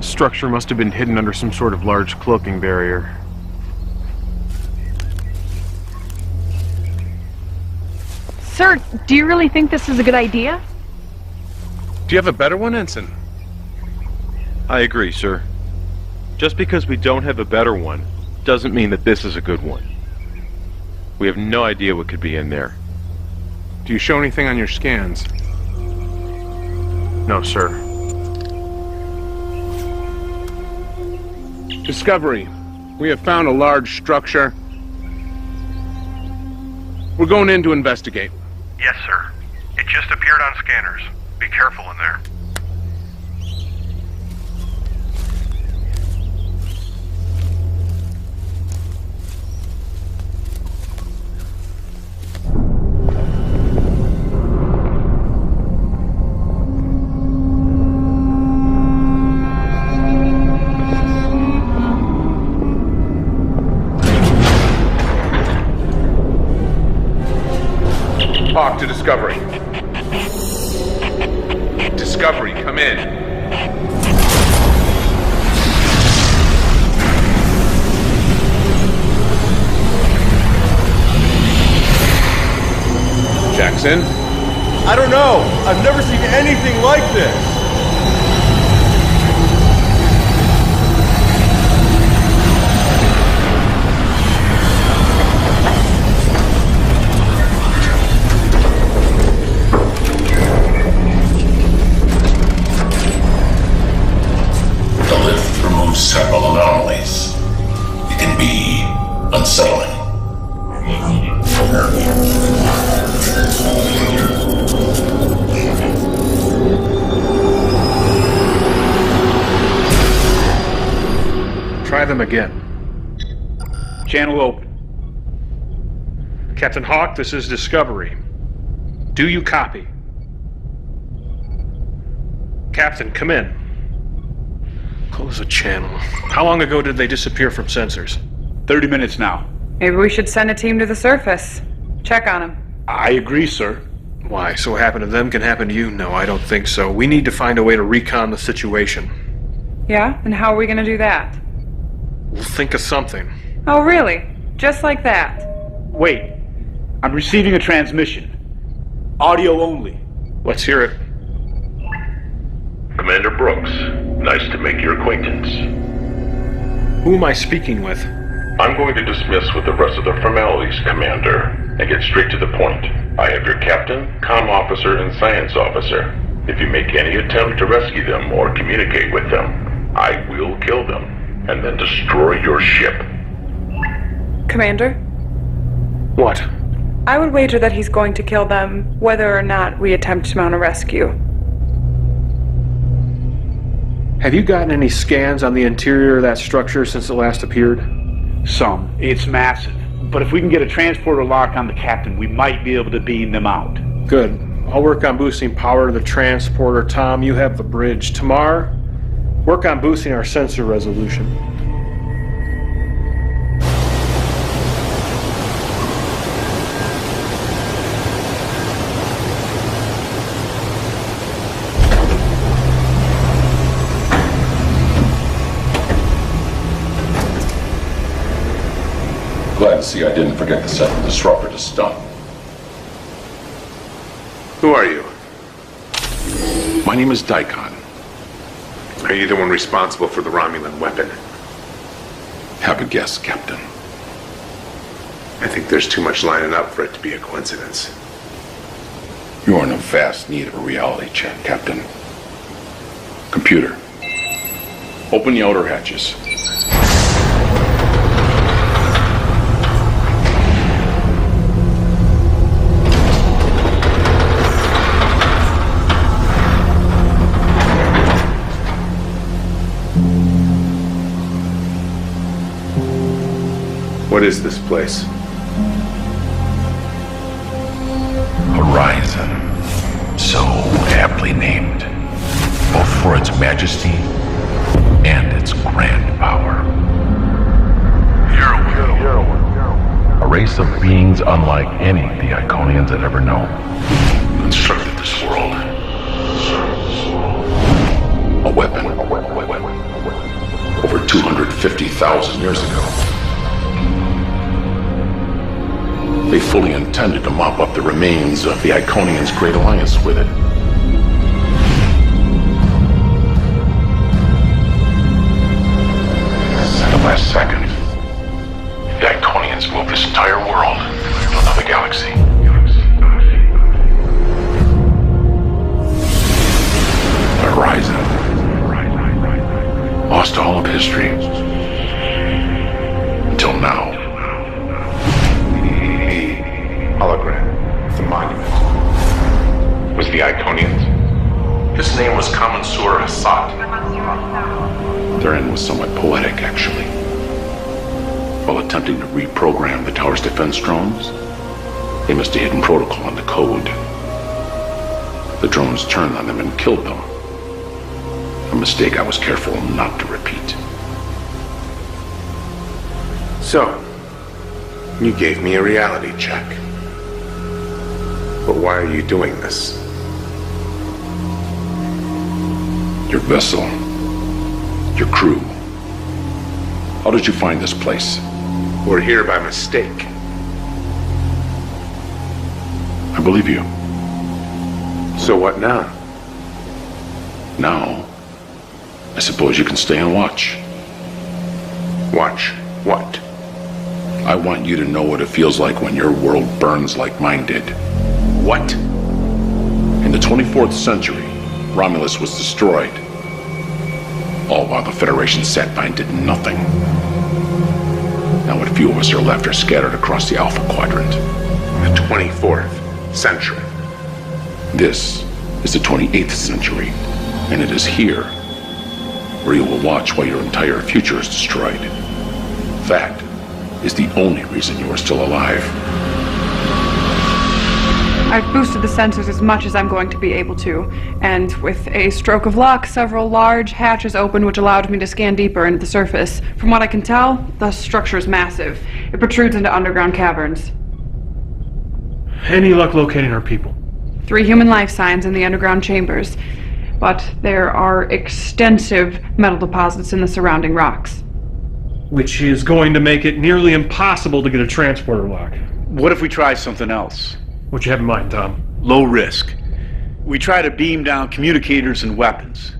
Structure must have been hidden under some sort of large cloaking barrier. Sir, do you really think this is a good idea? Do you have a better one, Ensign? I agree, sir. Just because we don't have a better one doesn't mean that this is a good one. We have no idea what could be in there. Do you show anything on your scans? No, sir. Discovery, we have found a large structure. We're going in to investigate. Yes, sir. It just appeared on scanners. Be careful in there. Talk to Discovery. Discovery, come in. Jackson? I don't know. I've never seen anything like this. The lift removes several anomalies. It can be unsettling. Try them again. Channel open. Captain Hawk, this is Discovery. Do you copy? Captain, come in. Close the channel. How long ago did they disappear from sensors? 30 minutes now. Maybe we should send a team to the surface. Check on him. I agree, sir. Why, so what happened to them can happen to you? No, I don't think so. We need to find a way to recon the situation. Yeah? And how are we gonna do that? We'll think of something. Oh, really? Just like that? Wait. I'm receiving a transmission. Audio only. Let's hear it. Commander Brooks, nice to make your acquaintance. Who am I speaking with? I'm going to dismiss with the rest of the formalities, Commander, and get straight to the point. I have your captain, comm officer, and science officer. If you make any attempt to rescue them or communicate with them, I will kill them, and then destroy your ship. Commander? What? I would wager that he's going to kill them, whether or not we attempt to mount a rescue. Have you gotten any scans on the interior of that structure since it last appeared? Some. It's massive. But if we can get a transporter lock on the captain, we might be able to beam them out. Good. I'll work on boosting power to the transporter. Tom, you have the bridge. Tamar, work on boosting our sensor resolution. Glad to see I didn't forget to set the disruptor to stun. Who are you? My name is Daikon. Are you the one responsible for the Romulan weapon? Have a guess, Captain. I think there's too much lining up for it to be a coincidence. You are in a vast need of a reality check, Captain. Computer, open the outer hatches. What is this place? Horizon. So aptly named, both for its majesty and its grand power. A race of beings unlike any the Iconians had ever known. Constructed this world. A weapon. Over 250,000 years ago. They fully intended to mop up the remains of the Iconians' Great Alliance with it. At the last second, the Iconians moved this entire world to another galaxy. The Horizon. Lost all of history. Until now. Hologram. The monument. Was the Iconians? His name was Kamansur Hassad. Their end was somewhat poetic, actually. While attempting to reprogram the tower's defense drones, they missed a hidden protocol in the code. The drones turned on them and killed them. A mistake I was careful not to repeat. So, you gave me a reality check. But why are you doing this? Your vessel. Your crew. How did you find this place? We're here by mistake. I believe you. So what now? Now, I suppose you can stay and watch. Watch what? I want you to know what it feels like when your world burns like mine did. What? In the 24th century, Romulus was destroyed. All while the Federation sat by and did nothing. Now what few of us are left are scattered across the Alpha Quadrant. The 24th century. This is the 28th century, and it is here where you will watch while your entire future is destroyed. That is the only reason you are still alive. I've boosted the sensors as much as I'm going to be able to, and with a stroke of luck, several large hatches opened which allowed me to scan deeper into the surface. From what I can tell, the structure is massive. It protrudes into underground caverns. Any luck locating our people? 3 human life signs in the underground chambers, but there are extensive metal deposits in the surrounding rocks. Which is going to make it nearly impossible to get a transporter lock. What if we try something else? What you have in mind, Tom? Low risk. We try to beam down communicators and weapons.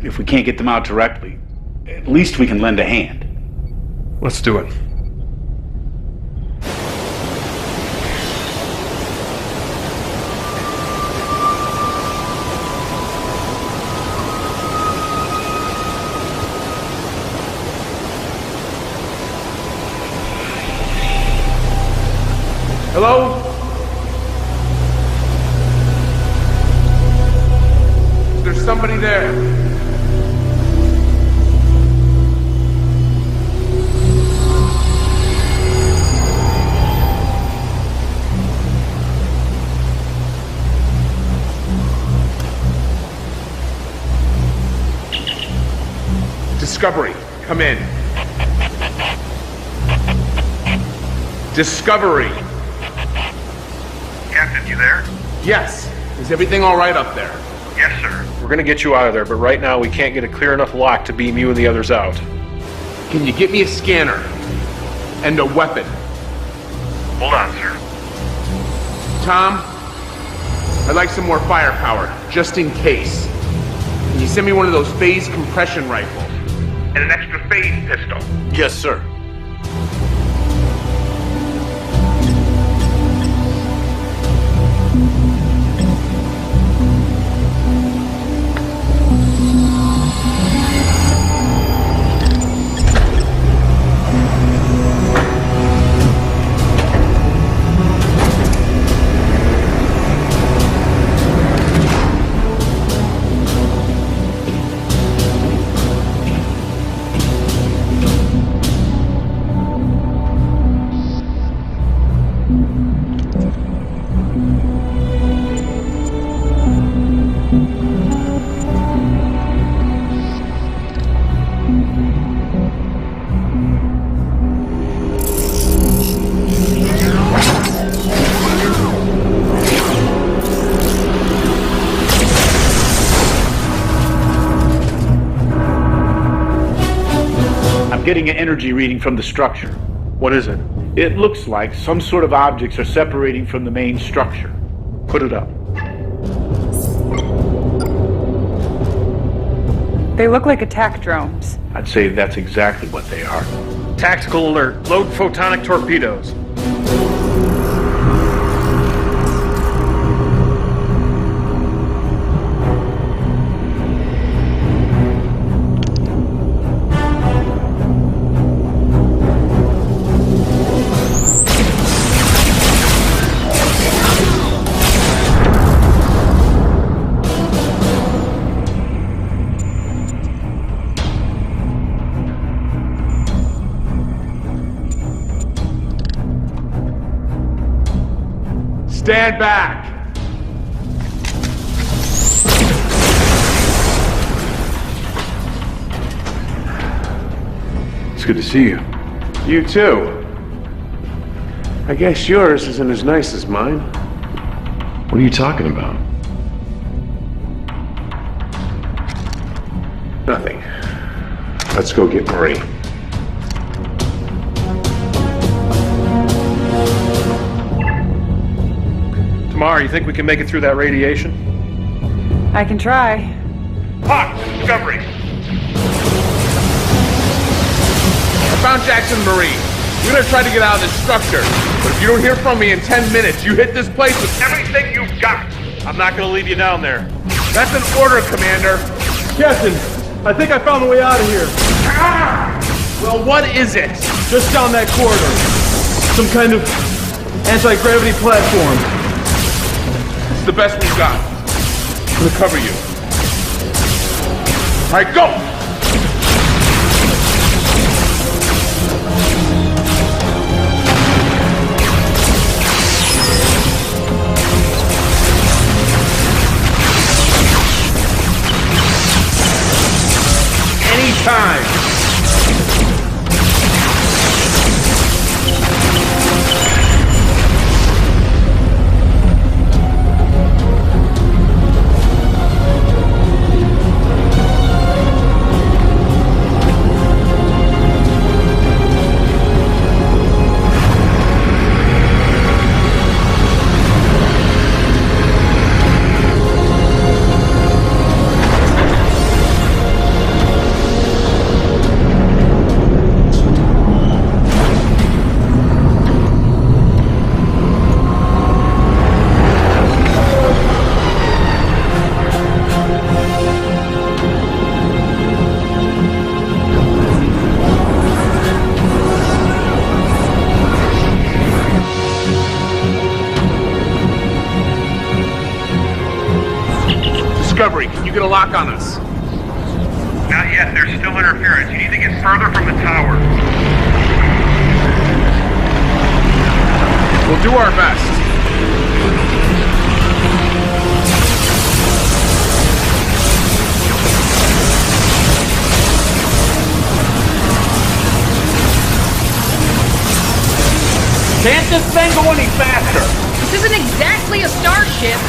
If we can't get them out directly, at least we can lend a hand. Let's do it. Hello? Is there somebody there? Discovery, come in. Discovery. Captain, you there? Yes. Is everything all right up there? Yes, sir. We're gonna get you out of there, but right now we can't get a clear enough lock to beam you and the others out. Can you get me a scanner? And a weapon? Hold on, sir. Tom, I'd like some more firepower, just in case. Can you send me one of those phase compression rifles? And an extra phase pistol. Yes, sir. Getting an energy reading from the structure. What is it? It looks like some sort of objects are separating from the main structure. Put it up. They look like attack drones. I'd say that's exactly what they are. Tactical alert. Load photonic torpedoes. Stand back! It's good to see you. You too. I guess yours isn't as nice as mine. What are you talking about? Nothing. Let's go get Marie. Tamar, you think we can make it through that radiation? I can try. Hawk, Discovery. I found Jackson Marie. We're gonna try to get out of this structure. But if you don't hear from me in 10 minutes, you hit this place with everything you've got. I'm not gonna leave you down there. That's an order, Commander. Captain, I think I found the way out of here. Well, what is it? Just down that corridor. Some kind of anti-gravity platform. It's the best we've got. I'm gonna cover you. All right, go! Anytime! Discovery, can you get a lock on us? Not yet, there's still interference. You need to get further from the tower. We'll do our best. Can't this thing go any faster? This isn't exactly a starship.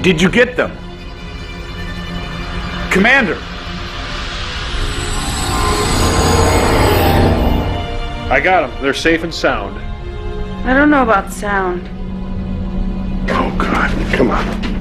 Did you get them? Commander! I got them. They're safe and sound. I don't know about sound. Oh, God. Come on.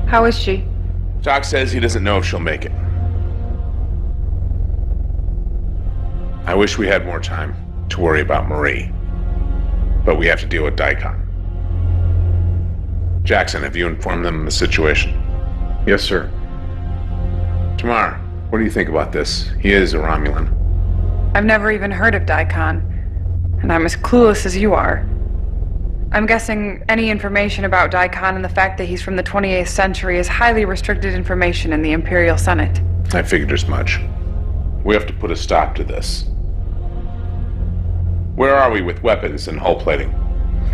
How is she? Doc says he doesn't know if she'll make it. I wish we had more time to worry about Marie. But we have to deal with Daikon. Jackson, have you informed them of the situation? Yes, sir. Tamar, what do you think about this? He is a Romulan. I've never even heard of Daikon, and I'm as clueless as you are. I'm guessing any information about Daikon and the fact that he's from the 28th century is highly restricted information in the Imperial Senate. I figured as much. We have to put a stop to this. Where are we with weapons and hull plating?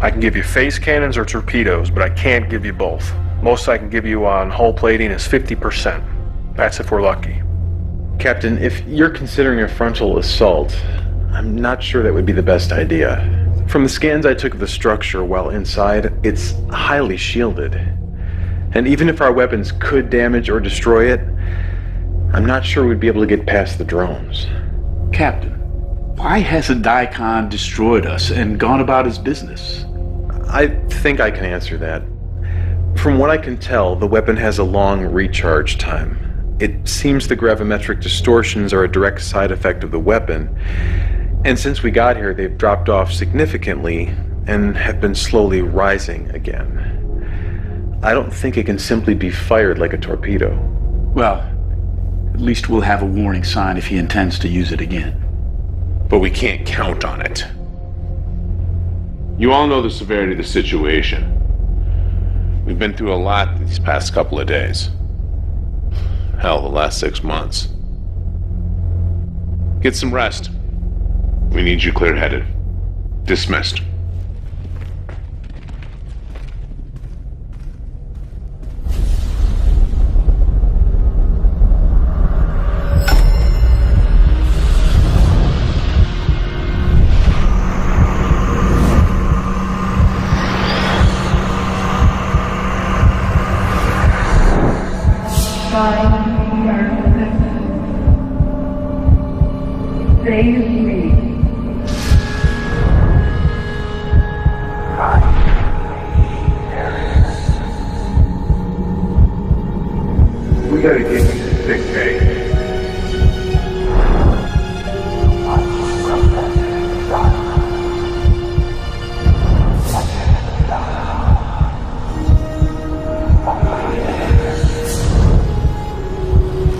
I can give you phase cannons or torpedoes, but I can't give you both. Most I can give you on hull plating is 50%. That's if we're lucky. Captain, if you're considering a frontal assault, I'm not sure that would be the best idea. From the scans I took of the structure while inside, it's highly shielded. And even if our weapons could damage or destroy it, I'm not sure we'd be able to get past the drones. Captain, why hasn't Daikon destroyed us and gone about his business? I think I can answer that. From what I can tell, the weapon has a long recharge time. It seems the gravimetric distortions are a direct side effect of the weapon, and since we got here, they've dropped off significantly and have been slowly rising again. I don't think it can simply be fired like a torpedo. Well, At least we'll have a warning sign if he intends to use it again. But we can't count on it. You all know the severity of the situation. We've been through a lot these past couple of days. Hell, the last 6 months. Get some rest. We need you clear-headed. Dismissed. Save me. We gotta get you to sick bay.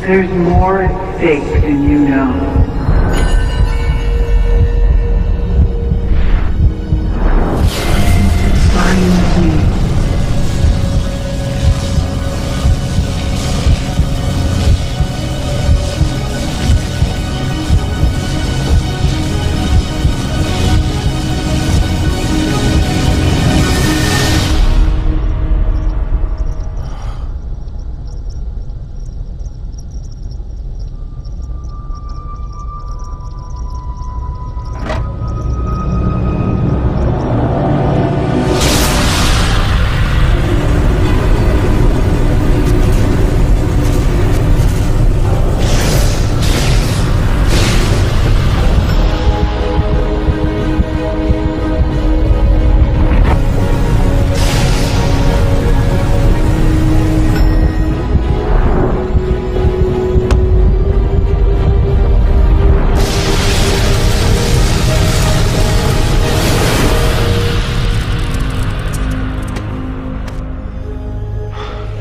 There's more at stake than you know.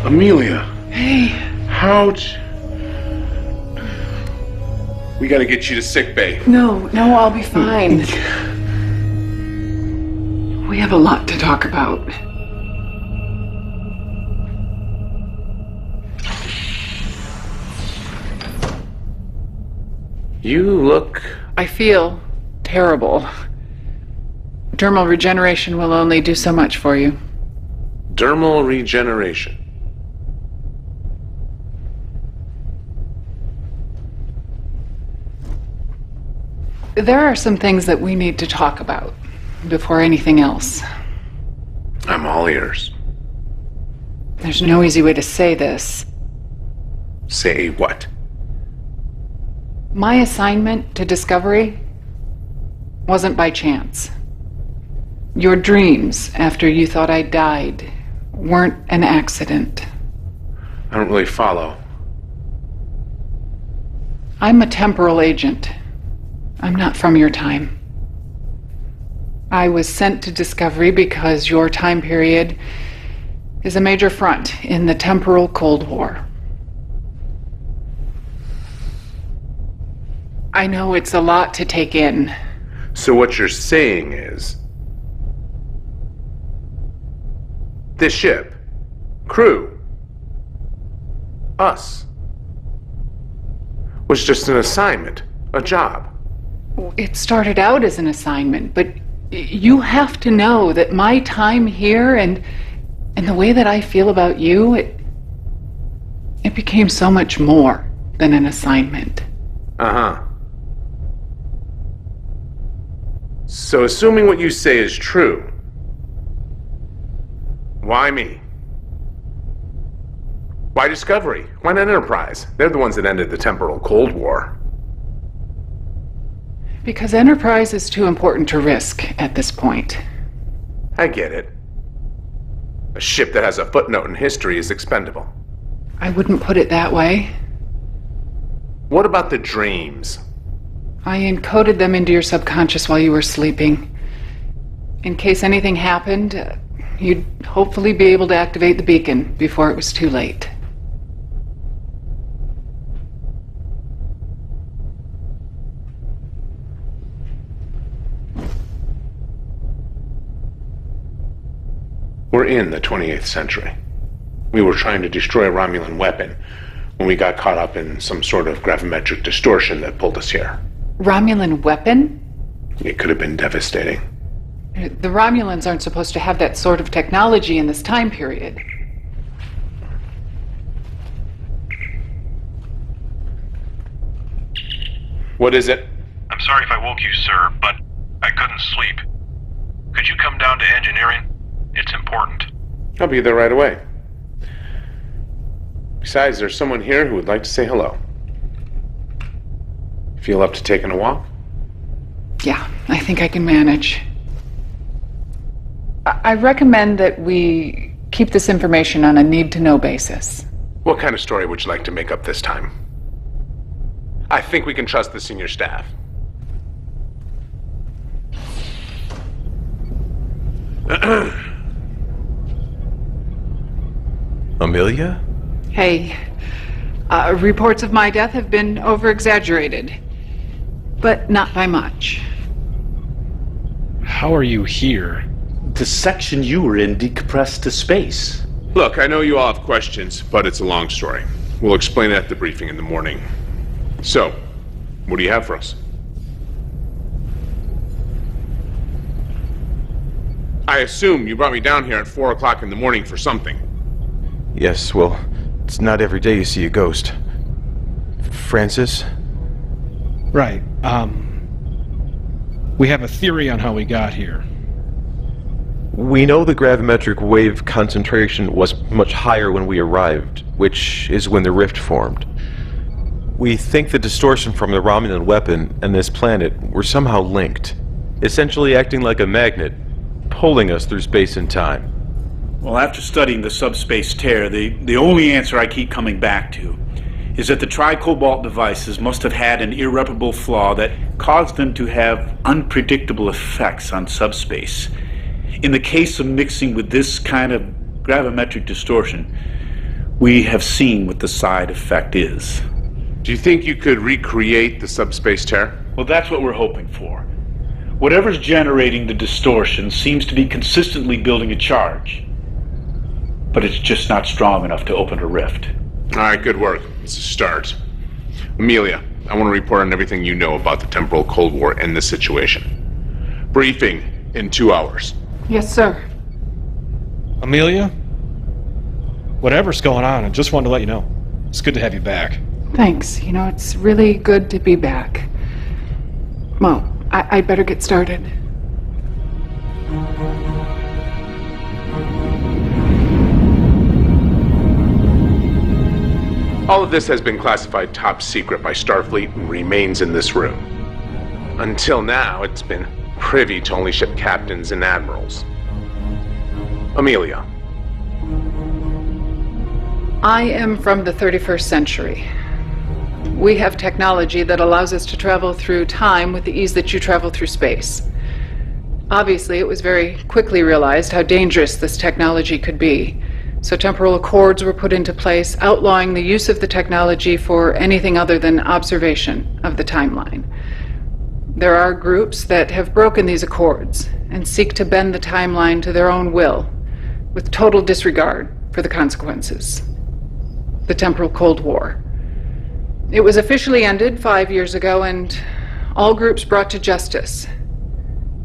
Amelia. Hey. We gotta get you to sick bay. No, I'll be fine. We have a lot to talk about. You look... I feel terrible. Dermal regeneration will only do so much for you. Dermal regeneration. There are some things that we need to talk about before anything else. I'm all ears. There's no easy way to say this. Say what? My assignment to Discovery wasn't by chance. Your dreams after you thought I died weren't an accident. I don't really follow. I'm a temporal agent. I'm not from your time. I was sent to Discovery because your time period is a major front in the temporal Cold War. I know it's a lot to take in. So what you're saying is... this ship, crew, us, was just an assignment, a job. It started out as an assignment, but you have to know that my time here and the way that I feel about you, it became so much more than an assignment. Uh-huh. So assuming what you say is true, why me? Why Discovery? Why not Enterprise? They're the ones that ended the temporal Cold War. Because Enterprise is too important to risk at this point. I get it. A ship that has a footnote in history is expendable. I wouldn't put it that way. What about the dreams? I encoded them into your subconscious while you were sleeping. In case anything happened, you'd hopefully be able to activate the beacon before it was too late. We're in the 28th century. We were trying to destroy a Romulan weapon when we got caught up in some sort of gravimetric distortion that pulled us here. Romulan weapon? It could have been devastating. The Romulans aren't supposed to have that sort of technology in this time period. What is it? I'm sorry if I woke you, sir, but I couldn't sleep. Could you come down to engineering? It's important. I'll be there right away. Besides, there's someone here who would like to say hello. Feel up to taking a walk? Yeah, I think I can manage. I recommend that we keep this information on a need-to-know basis. What kind of story would you like to make up this time? I think we can trust the senior staff. Amelia? Hey, reports of my death have been over-exaggerated, but not by much. How are you here? The section you were in decompressed to space. Look, I know you all have questions, but it's a long story. We'll explain it at the briefing in the morning. So, what do you have for us? I assume you brought me down here at 4 o'clock in the morning for something. Yes, well, it's not every day you see a ghost. Francis? Right. We have a theory on how we got here. We know the gravimetric wave concentration was much higher when we arrived, which is when the rift formed. We think the distortion from the Romulan weapon and this planet were somehow linked, essentially acting like a magnet, pulling us through space and time. Well, after studying the subspace tear, the only answer I keep coming back to is that the Tri-Cobalt devices must have had an irreparable flaw that caused them to have unpredictable effects on subspace. In the case of mixing with this kind of gravimetric distortion, we have seen what the side effect is. Do you think you could recreate the subspace tear? Well, that's what we're hoping for. Whatever's generating the distortion seems to be consistently building a charge. But it's just not strong enough to open a rift. All right, good work. It's a start. Amelia, I want to report on everything you know about the temporal Cold War and this situation. Briefing in 2 hours. Yes, sir. Amelia? Whatever's going on, I just wanted to let you know. It's good to have you back. Thanks. You know, it's really good to be back. Well, I'd better get started. All of this has been classified top secret by Starfleet and remains in this room. Until now, it's been privy to only ship captains and admirals. Amelia. I am from the 31st century. We have technology that allows us to travel through time with the ease that you travel through space. Obviously, it was very quickly realized how dangerous this technology could be. So temporal accords were put into place, outlawing the use of the technology for anything other than observation of the timeline. There are groups that have broken these accords and seek to bend the timeline to their own will, with total disregard for the consequences. The temporal Cold War. It was officially ended 5 years ago, and all groups brought to justice,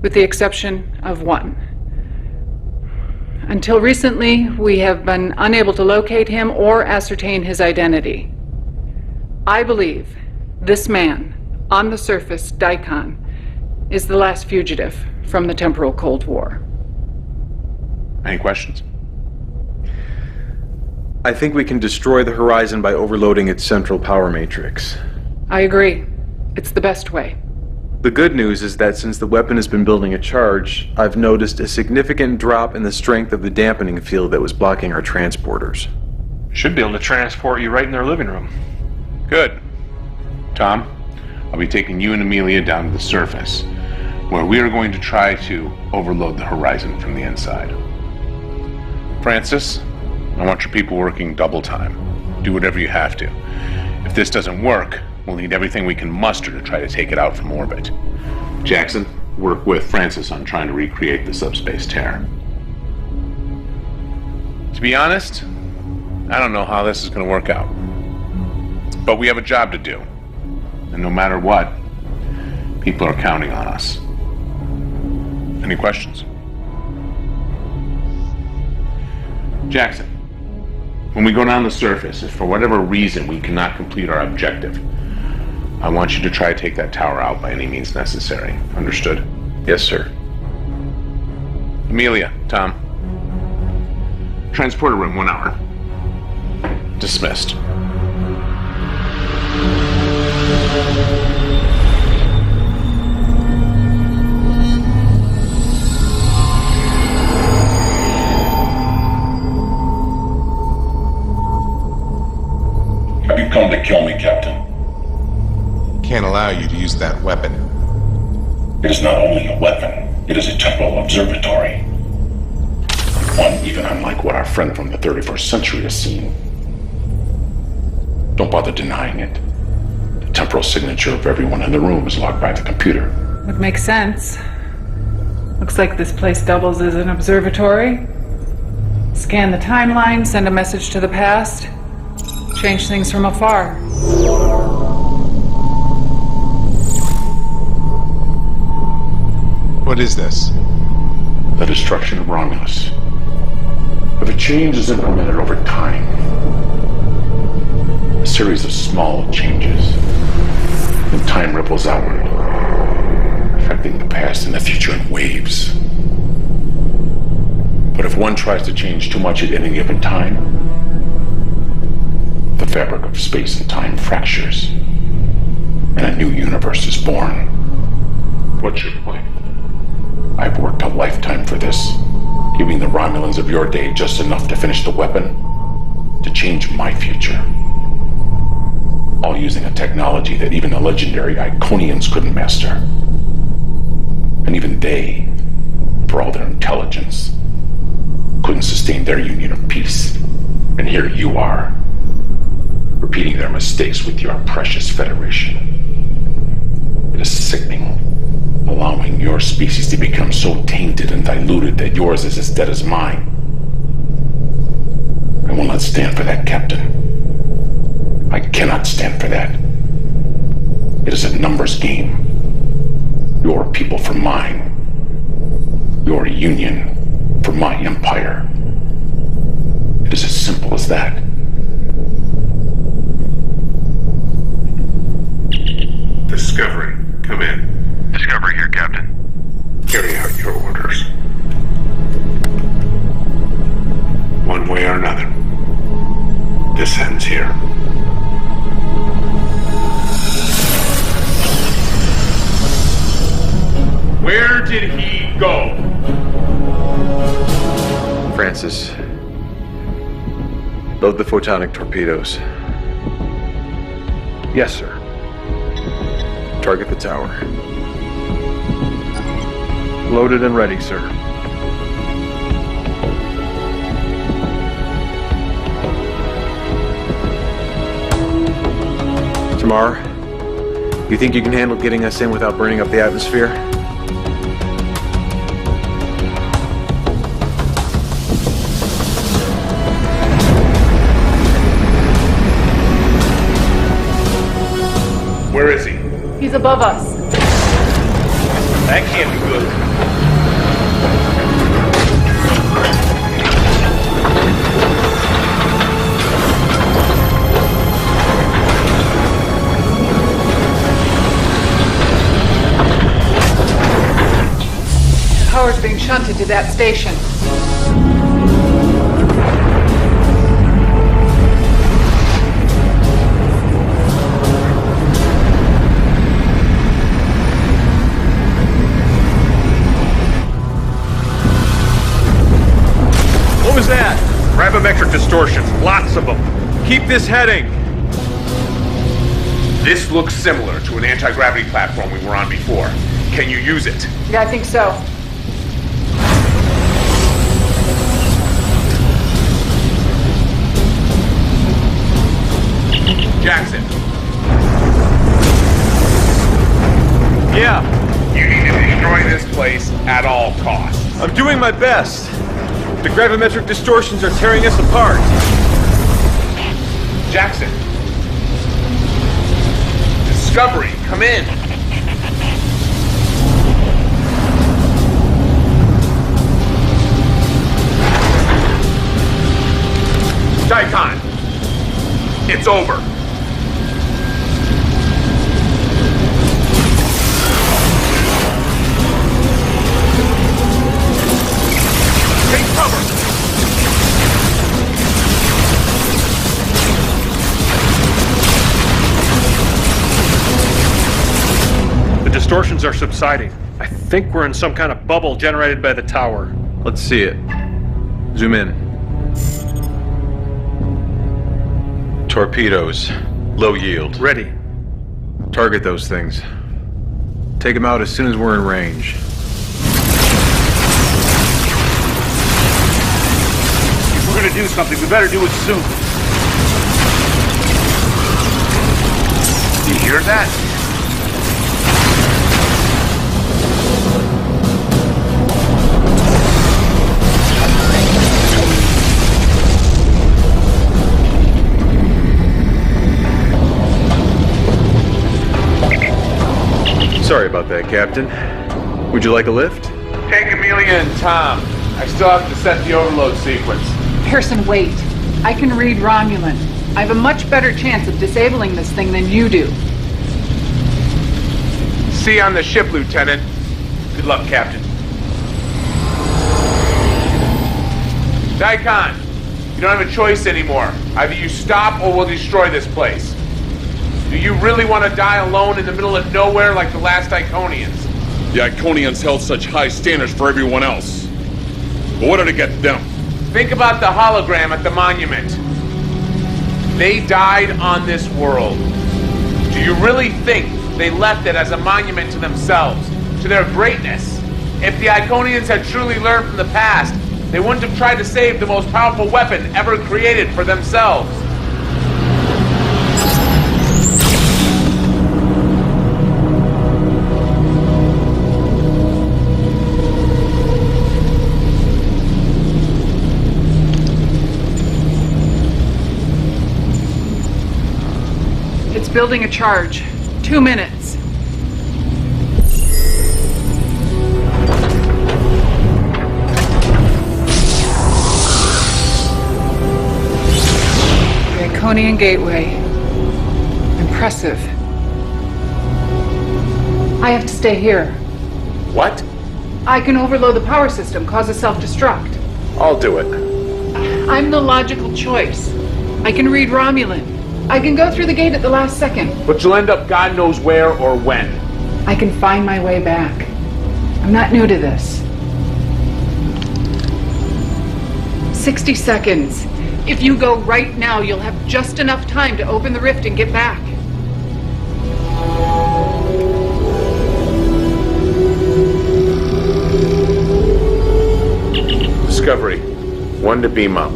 with the exception of one. Until recently, we have been unable to locate him or ascertain his identity. I believe this man, on the surface, Daikon, is the last fugitive from the temporal Cold War. Any questions? I think we can destroy the Horizon by overloading its central power matrix. I agree. It's the best way. The good news is that since the weapon has been building a charge, I've noticed a significant drop in the strength of the dampening field that was blocking our transporters. Should be able to transport you right in their living room. Good. Tom, I'll be taking you and Amelia down to the surface, where we are going to try to overload the Horizon from the inside. Francis, I want your people working double time. Do whatever you have to. If this doesn't work, we'll need everything we can muster to try to take it out from orbit. Jackson, work with Francis on trying to recreate the subspace tear. To be honest, I don't know how this is going to work out. But we have a job to do. And no matter what, people are counting on us. Any questions? Jackson, when we go down the surface, if for whatever reason we cannot complete our objective, I want you to try to take that tower out by any means necessary. Understood? Yes, sir. Amelia, Tom. Transporter room, 1 hour. Dismissed. Have you come to kill me, Captain? Can't allow you to use that weapon. It is not only a weapon, it is a temporal observatory. One even unlike what our friend from the 31st century has seen. Don't bother denying it. The temporal signature of everyone in the room is logged by the computer. Would make sense. Looks like this place doubles as an observatory. Scan the timeline, send a message to the past, change things from afar. What is this? The destruction of Romulus. If a change is implemented over time, a series of small changes, then time ripples outward, affecting the past and the future in waves. But if one tries to change too much at any given time, the fabric of space and time fractures, and a new universe is born. What's your point? I've worked a lifetime for this, giving the Romulans of your day just enough to finish the weapon, to change my future. All using a technology that even the legendary Iconians couldn't master. And even they, for all their intelligence, couldn't sustain their union of peace. And here you are, repeating their mistakes with your precious Federation. It is sickening, allowing your species to become so tainted and diluted that yours is as dead as mine. I will not stand for that, Captain. I cannot stand for that. It is a numbers game. Your people for mine. Your union for my empire. It is as simple as that. Discovery, come in. Discovery here, Captain. Carry out your orders. One way or another, this ends here. Where did he go? Francis, load the photonic torpedoes. Yes, sir. Target the tower. Loaded and ready, sir. Tamar, you think you can handle getting us in without burning up the atmosphere? Where is he? He's above us. That can't be good. Power's being shunted to that station. What was that? Gravimetric distortions, lots of them. Keep this heading. This looks similar to an anti-gravity platform we were on before. Can you use it? Yeah, I think so. Jackson. Yeah. You need to destroy this place at all costs. I'm doing my best. The gravimetric distortions are tearing us apart. Jackson. Discovery, come in. Daikon, it's over. Take cover. The distortions are subsiding. I think we're in some kind of bubble generated by the tower. Let's see it. Zoom in. Torpedoes. Low yield. Ready. Target those things. Take them out as soon as we're in range. If we're gonna do something, we better do it soon. You hear that? Sorry about that, Captain. Would you like a lift? Take Amelia and Tom. I still have to set the overload sequence. Pearson, wait. I can read Romulan. I have a much better chance of disabling this thing than you do. See you on the ship, Lieutenant. Good luck, Captain. Daikon, you don't have a choice anymore. Either you stop or we'll destroy this place. Do you really want to die alone in the middle of nowhere like the last Iconians? The Iconians held such high standards for everyone else. But what did it get them? Think about the hologram at the monument. They died on this world. Do you really think they left it as a monument to themselves, to their greatness? If the Iconians had truly learned from the past, they wouldn't have tried to save the most powerful weapon ever created for themselves. It's building a charge. 2 minutes. The Iconian Gateway. Impressive. I have to stay here. What? I can overload the power system, cause a self-destruct. I'll do it. I'm the logical choice. I can read Romulan. I can go through the gate at the last second. But you'll end up God knows where or when. I can find my way back. I'm not new to this. 60 seconds. If you go right now, you'll have just enough time to open the rift and get back. Discovery. 1 to beam up.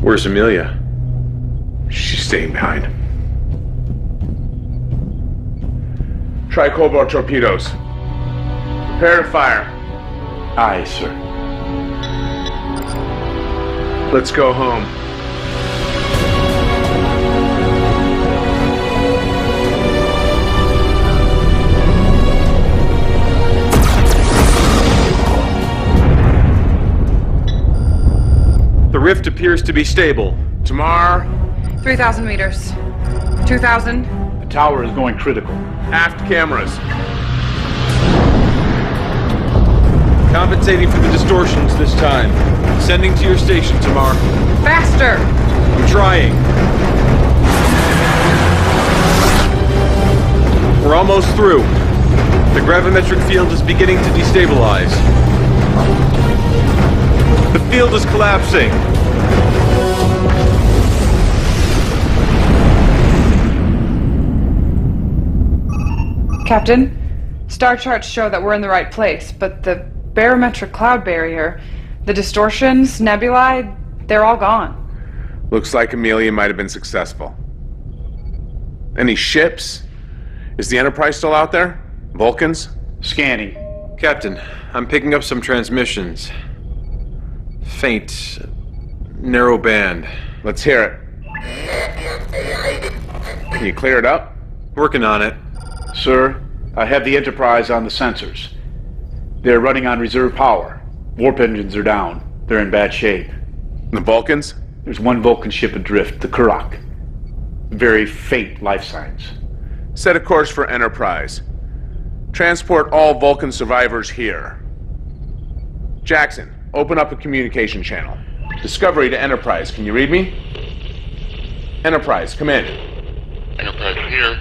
Where's Amelia? She's staying behind. Try Cobalt torpedoes. Prepare to fire. Aye, sir. Let's go home. The rift appears to be stable. Tamar. 3,000 meters. 2,000. The tower is going critical. Aft cameras. Compensating for the distortions this time. Sending to your station, Tamar. Faster! I'm trying. We're almost through. The gravimetric field is beginning to destabilize. The field is collapsing. Captain, star charts show that we're in the right place, but the barometric cloud barrier The distortions, nebulae, they're all gone. Looks like Amelia might have been successful. Any ships? Is the Enterprise still out there? Vulcans? Scanning. Captain, I'm picking up some transmissions. Faint, narrow band. Let's hear it. Can you clear it up? Working on it. Sir, I have the Enterprise on the sensors. They're running on reserve power. Warp engines are down. They're in bad shape. The Vulcans? There's one Vulcan ship adrift, the Kurok. Very faint life signs. Set a course for Enterprise. Transport all Vulcan survivors here. Jackson, open up a communication channel. Discovery to Enterprise. Can you read me? Enterprise, come in. Enterprise here.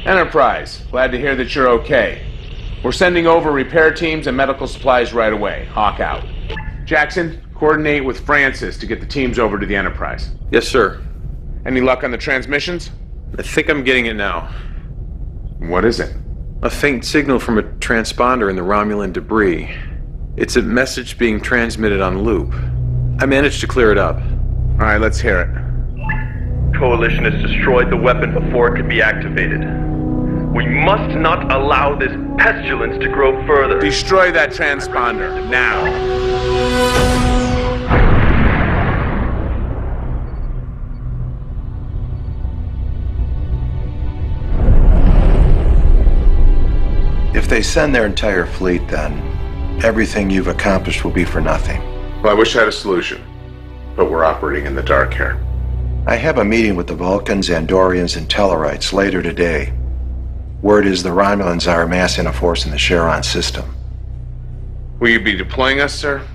Enterprise, glad to hear that you're okay. We're sending over repair teams and medical supplies right away. Hawk out. Jackson, coordinate with Francis to get the teams over to the Enterprise. Yes, sir. Any luck on the transmissions? I think I'm getting it now. What is it? A faint signal from a transponder in the Romulan debris. It's a message being transmitted on loop. I managed to clear it up. All right, let's hear it. Coalition has destroyed the weapon before it could be activated. We must not allow this pestilence to grow further. Destroy that transponder, now. If they send their entire fleet, then everything you've accomplished will be for nothing. Well, I wish I had a solution, but we're operating in the dark here. I have a meeting with the Vulcans, Andorians, and Tellarites later today. Word is the Romulans are amassing a force in the Charon system. Will you be deploying us, sir?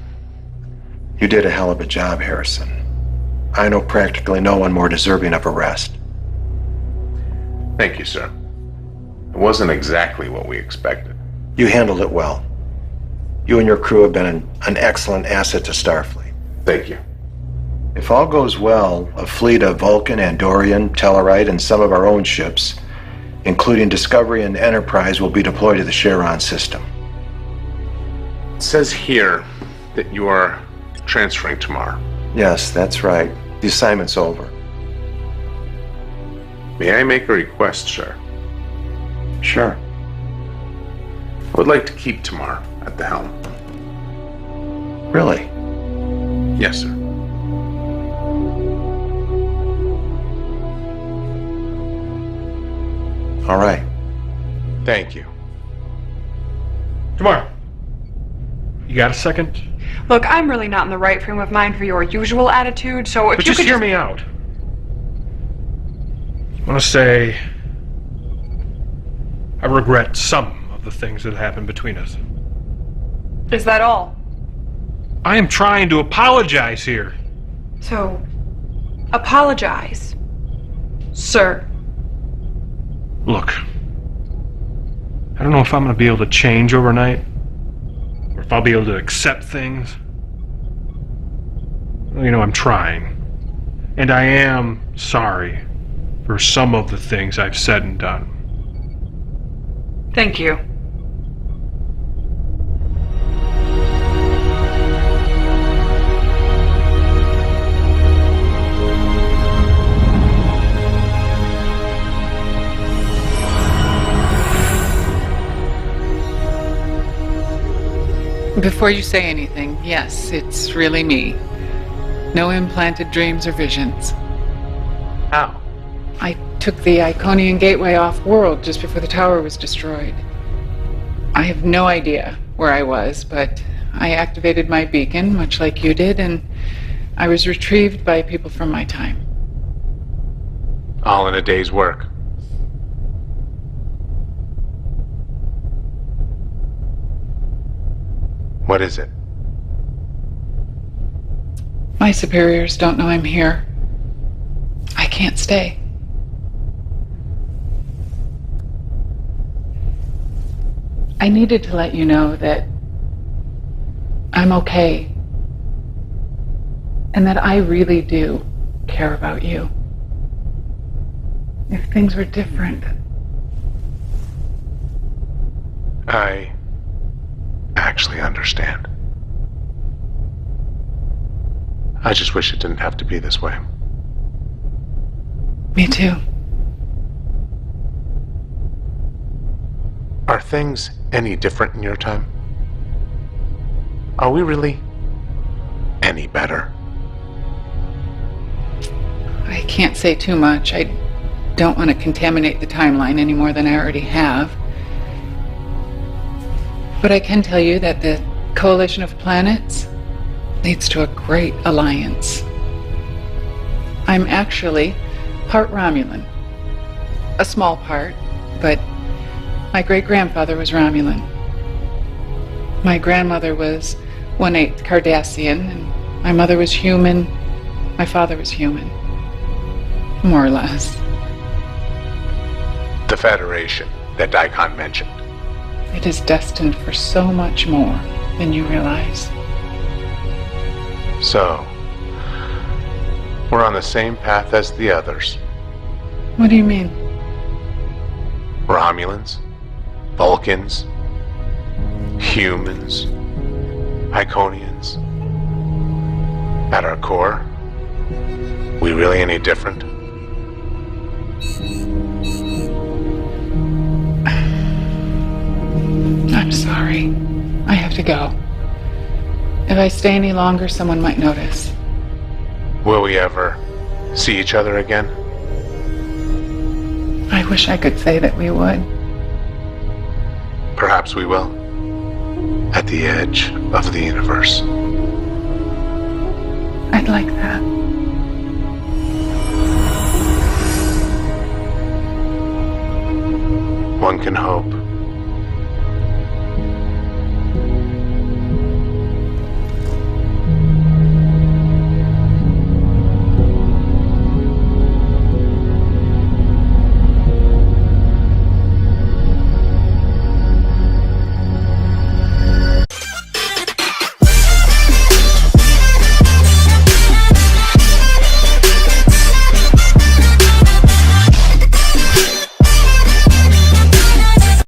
You did a hell of a job, Harrison. I know practically no one more deserving of a rest. Thank you, sir. It wasn't exactly what we expected. You handled it well. You and your crew have been an excellent asset to Starfleet. Thank you. If all goes well, a fleet of Vulcan, Andorian, Tellarite, and some of our own ships, including Discovery and Enterprise, will be deployed to the Charon system. It says here that you are transferring tomorrow. Yes, that's right. The assignment's over. May I make a request, sir? Sure. I would like to keep tomorrow at the helm. Really? Yes, sir. All right. Thank you. Tomorrow. You got a second? Look, I'm really not in the right frame of mind for your usual attitude, so if But you just could hear me out. I want to say I regret some of the things that happened between us. Is that all? I am trying to apologize here. So, apologize, sir. Look, I don't know if I'm going to be able to change overnight, or if I'll be able to accept things. Well, you know, I'm trying. And I am sorry for some of the things I've said and done. Thank you. Before you say anything, yes, it's really me. No implanted dreams or visions. How? I took the Iconian Gateway off-world just before the tower was destroyed. I have no idea where I was, but I activated my beacon, much like you did, and I was retrieved by people from my time. All in a day's work. What is it? My superiors don't know I'm here. I can't stay. I needed to let you know that I'm okay. And that I really do care about you. If things were different. I actually understand. I just wish it didn't have to be this way. Me too. Are things any different in your time? Are we really any better? I can't say too much. I don't want to contaminate the timeline any more than I already have. But I can tell you that the coalition of planets leads to a great alliance. I'm actually part Romulan. A small part, but my great-grandfather was Romulan. My grandmother was 1/8 Cardassian, and my mother was human. My father was human. More or less. The Federation that Daikon mentioned. It is destined for so much more than you realize. So, we're on the same path as the others. What do you mean? Romulans, Vulcans, humans, Iconians. At our core, we really any different? I'm sorry. I have to go. If I stay any longer, someone might notice. Will we ever see each other again? I wish I could say that we would. Perhaps we will. At the edge of the universe. I'd like that. One can hope.